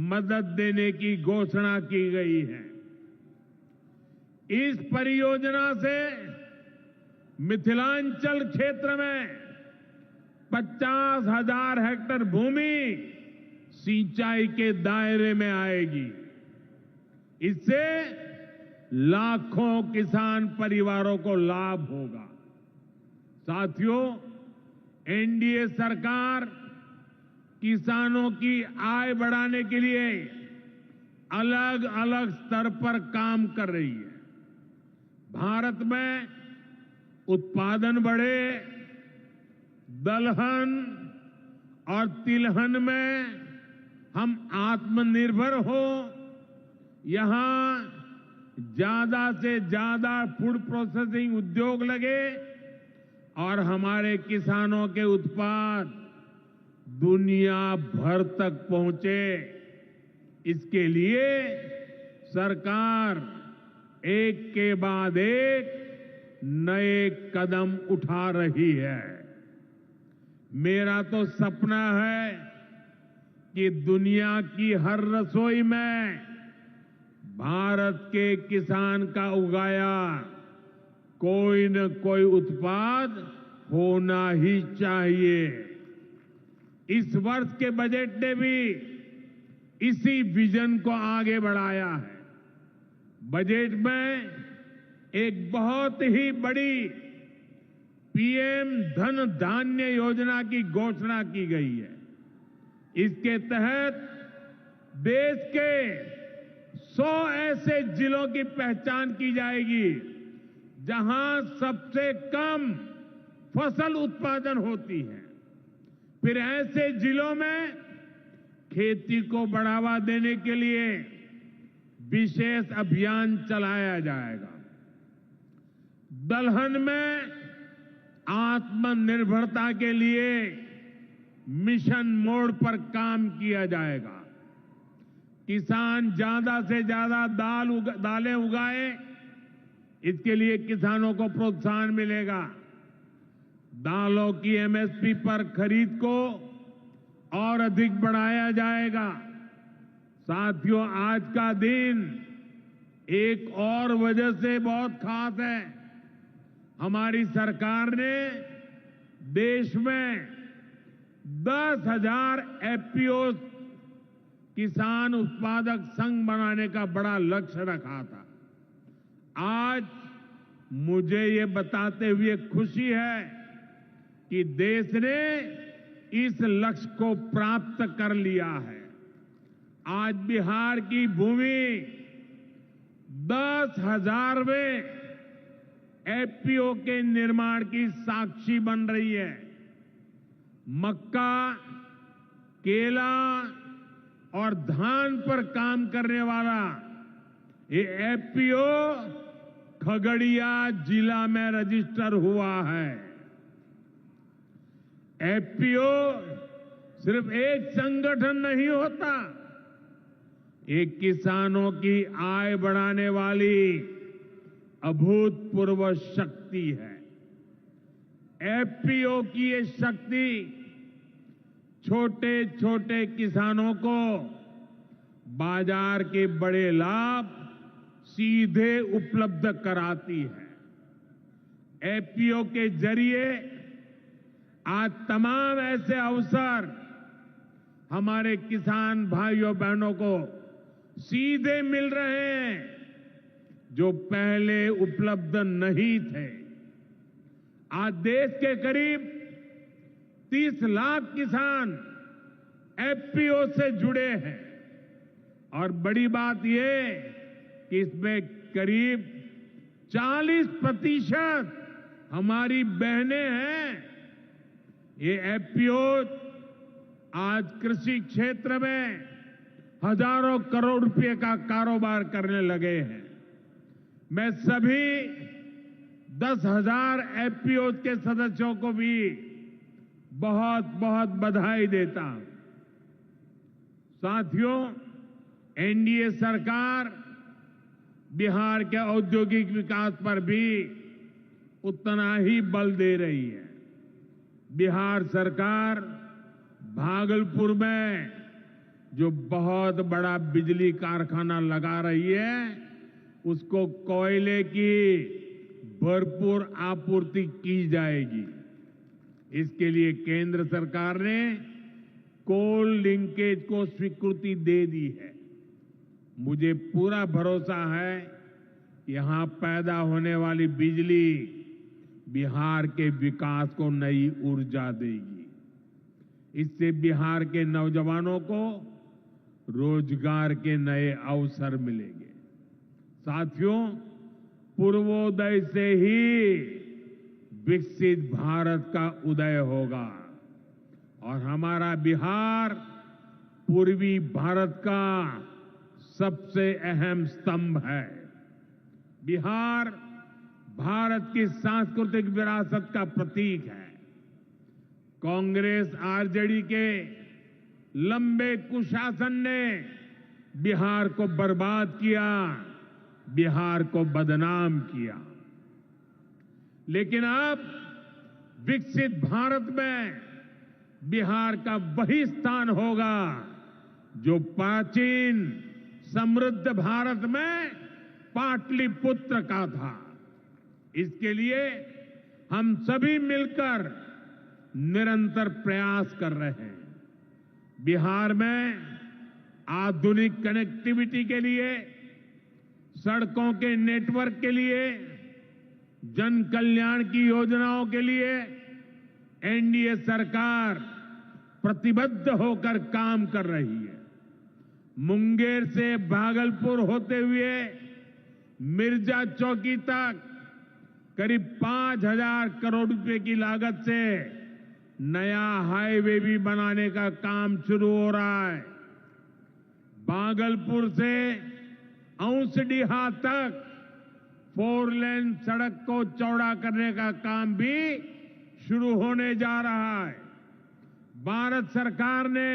मदद देने की घोषणा की गई है। इस परियोजना से मिथिलांचल क्षेत्र में 50,000 हेक्टेयर भूमि सिंचाई के दायरे में आएगी। इससे लाखों किसान परिवारों को लाभ होगा। साथियों, एनडीए सरकार किसानों की आय बढ़ाने के लिए अलग अलग स्तर पर काम कर रही है। भारत में उत्पादन बढ़े, दलहन और तिलहन में हम आत्मनिर्भर हो, यहां ज्यादा से ज्यादा फूड प्रोसेसिंग उद्योग लगे और हमारे किसानों के उत्पाद दुनिया भर तक पहुंचे। इसके लिए सरकार एक के बाद एक नए कदम उठा रही है। मेरा तो सपना है कि दुनिया की हर रसोई में भारत के किसान का उगाया कोई न कोई उत्पाद होना ही चाहिए। इस वर्ष के बजट ने भी इसी विजन को आगे बढ़ाया है। बजट में एक बहुत ही बड़ी पीएम धन धान्य योजना की घोषणा की गई है। इसके तहत देश के 100 ऐसे जिलों की पहचान की जाएगी जहां सबसे कम फसल उत्पादन होती है। फिर ऐसे जिलों में खेती को बढ़ावा देने के लिए विशेष अभियान चलाया जाएगा। दलहन में आत्मनिर्भरता के लिए मिशन मोड पर काम किया जाएगा। किसान ज्यादा से ज्यादा दालें उगाए, इसके लिए किसानों को प्रोत्साहन मिलेगा। दालों की एमएसपी पर खरीद को और अधिक बढ़ाया जाएगा। साथियों, आज का दिन एक और वजह से बहुत खास है। हमारी सरकार ने देश में 10,000 एफपीओ किसान उत्पादक संघ बनाने का बड़ा लक्ष्य रखा था। आज मुझे ये बताते हुए खुशी है कि देश ने इस लक्ष्य को प्राप्त कर लिया है। आज बिहार की भूमि 10,000वें एफपीओ के निर्माण की साक्षी बन रही है। मक्का, केला और धान पर काम करने वाला ये एफपीओ खगड़िया जिला में रजिस्टर हुआ है। एफपीओ सिर्फ एक संगठन नहीं होता, एक किसानों की आय बढ़ाने वाली अभूतपूर्व शक्ति है। एफपीओ की ये शक्ति छोटे छोटे किसानों को बाजार के बड़े लाभ सीधे उपलब्ध कराती है। एफपीओ के जरिए आज तमाम ऐसे अवसर हमारे किसान भाइयों बहनों को सीधे मिल रहे हैं जो पहले उपलब्ध नहीं थे। आज देश के करीब 30 लाख किसान एफपीओ से जुड़े हैं और बड़ी बात यह कि इसमें करीब 40% हमारी बहनें हैं। ये एफपीओ आज कृषि क्षेत्र में हजारों करोड़ रुपए का कारोबार करने लगे हैं। मैं सभी 10,000 एफपीओ के सदस्यों को भी बहुत बहुत बधाई देता हूं। साथियों, एनडीए सरकार बिहार के औद्योगिक विकास पर भी उतना ही बल दे रही है। बिहार सरकार भागलपुर में जो बहुत बड़ा बिजली कारखाना लगा रही है, उसको कोयले की भरपूर आपूर्ति की जाएगी। इसके लिए केंद्र सरकार ने कोल लिंकेज को स्वीकृति दे दी है। मुझे पूरा भरोसा है यहां पैदा होने वाली बिजली बिहार के विकास को नई ऊर्जा देगी। इससे बिहार के नौजवानों को रोजगार के नए अवसर मिलेंगे। साथियों, पूर्वोदय से ही विकसित भारत का उदय होगा और हमारा बिहार पूर्वी भारत का सबसे अहम स्तंभ है। बिहार भारत की सांस्कृतिक विरासत का प्रतीक है। कांग्रेस आरजेडी के लंबे कुशासन ने बिहार को बर्बाद किया, बिहार को बदनाम किया। लेकिन अब विकसित भारत में बिहार का वही स्थान होगा जो प्राचीन समृद्ध भारत में पाटलिपुत्र का था। इसके लिए हम सभी मिलकर निरंतर प्रयास कर रहे हैं। बिहार में आधुनिक कनेक्टिविटी के लिए, सड़कों के नेटवर्क के लिए, जन कल्याण की योजनाओं के लिए एनडीए सरकार प्रतिबद्ध होकर काम कर रही है। मुंगेर से भागलपुर होते हुए मिर्जा चौकी तक करीब 5,000 करोड़ रुपए की लागत से नया हाईवे भी बनाने का काम शुरू हो रहा है। भागलपुर से औंसडीहा तक 4 लेन सड़क को चौड़ा करने का काम भी शुरू होने जा रहा है। भारत सरकार ने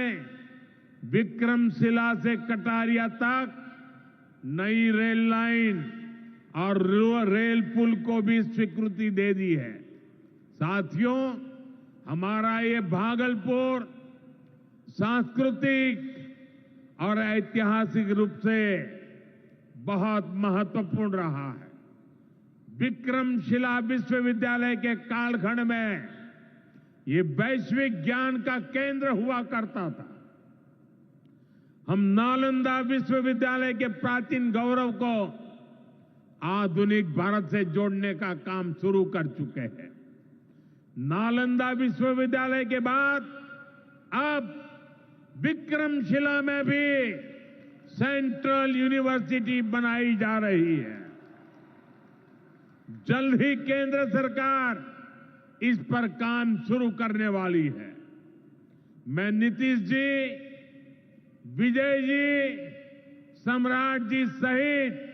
विक्रमशिला से कटारिया तक नई रेल लाइन और रेल पुल को भी स्वीकृति दे दी है। साथियों, हमारा ये भागलपुर सांस्कृतिक और ऐतिहासिक रूप से बहुत महत्वपूर्ण रहा है। विक्रमशिला विश्वविद्यालय के कालखंड में ये वैश्विक ज्ञान का केंद्र हुआ करता था। हम नालंदा विश्वविद्यालय के प्राचीन गौरव को आधुनिक भारत से जोड़ने का काम शुरू कर चुके हैं। नालंदा विश्वविद्यालय के बाद अब विक्रमशिला में भी सेंट्रल यूनिवर्सिटी बनाई जा रही है। जल्द ही केंद्र सरकार इस पर काम शुरू करने वाली है। मैं नीतीश जी, विजय जी, सम्राट जी सहित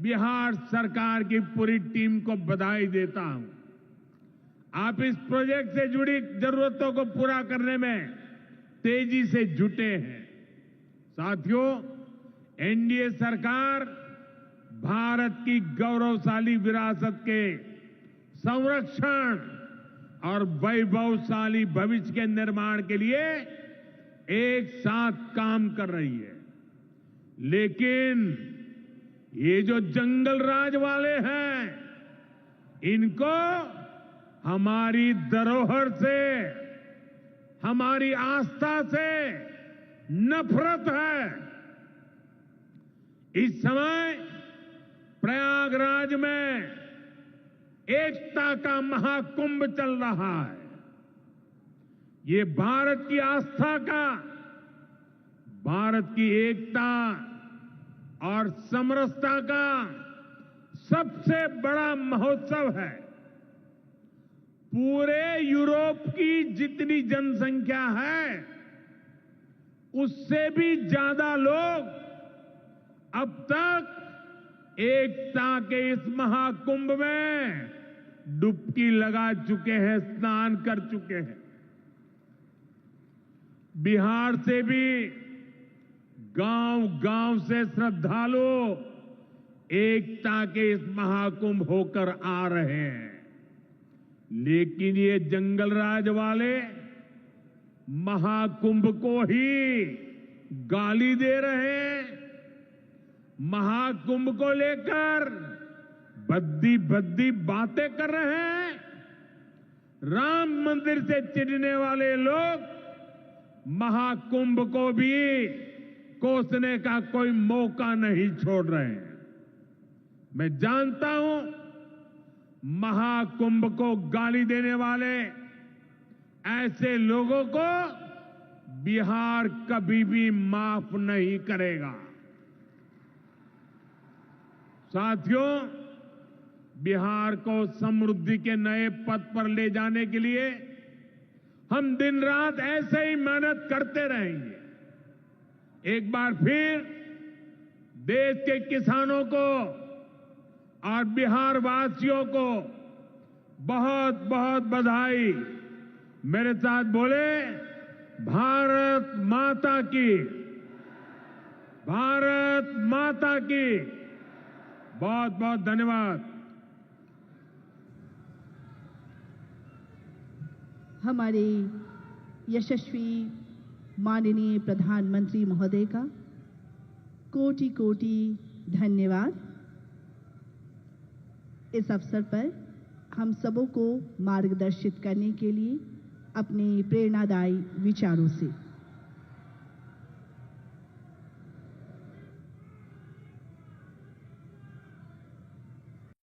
बिहार सरकार की पूरी टीम को बधाई देता हूं। आप इस प्रोजेक्ट से जुड़ी जरूरतों को पूरा करने में तेजी से जुटे हैं। साथियों, एनडीए सरकार भारत की गौरवशाली विरासत के संरक्षण और वैभवशाली भविष्य के निर्माण के लिए एक साथ काम कर रही है। लेकिन ये जो जंगल राज वाले हैं, इनको हमारी धरोहर से, हमारी आस्था से नफरत है। इस समय प्रयागराज में एकता का महाकुंभ चल रहा है। ये भारत की आस्था का, भारत की एकता और समरसता का सबसे बड़ा महोत्सव है। पूरे यूरोप की जितनी जनसंख्या है, उससे भी ज्यादा लोग अब तक एकता के इस महाकुंभ में डुबकी लगा चुके हैं, स्नान कर चुके हैं। बिहार से भी गांव-गांव से श्रद्धालु एकता के इस महाकुंभ होकर आ रहे हैं। लेकिन ये जंगल राज वाले महाकुंभ को ही गाली दे रहे हैं। महाकुंभ को लेकर भद्दी भद्दी बातें कर रहे हैं। राम मंदिर से चिढ़ने वाले लोग महाकुंभ को भी कोसने का कोई मौका नहीं छोड़ रहे हैं। मैं जानता हूं, महाकुंभ को गाली देने वाले ऐसे लोगों को बिहार कभी भी माफ नहीं करेगा। साथियों, बिहार को समृद्धि के नए पथ पर ले जाने के लिए हम दिन रात ऐसे ही मेहनत करते रहेंगे। एक बार फिर देश के किसानों को और बिहार वासियों को बहुत बहुत बधाई। मेरे साथ बोले, भारत माता की, भारत माता की। बहुत बहुत धन्यवाद। हमारे यशस्वी माननीय प्रधानमंत्री महोदय का कोटि कोटि धन्यवाद। इस अवसर पर हम सबों को मार्गदर्शित करने के लिए अपने प्रेरणादायी विचारों से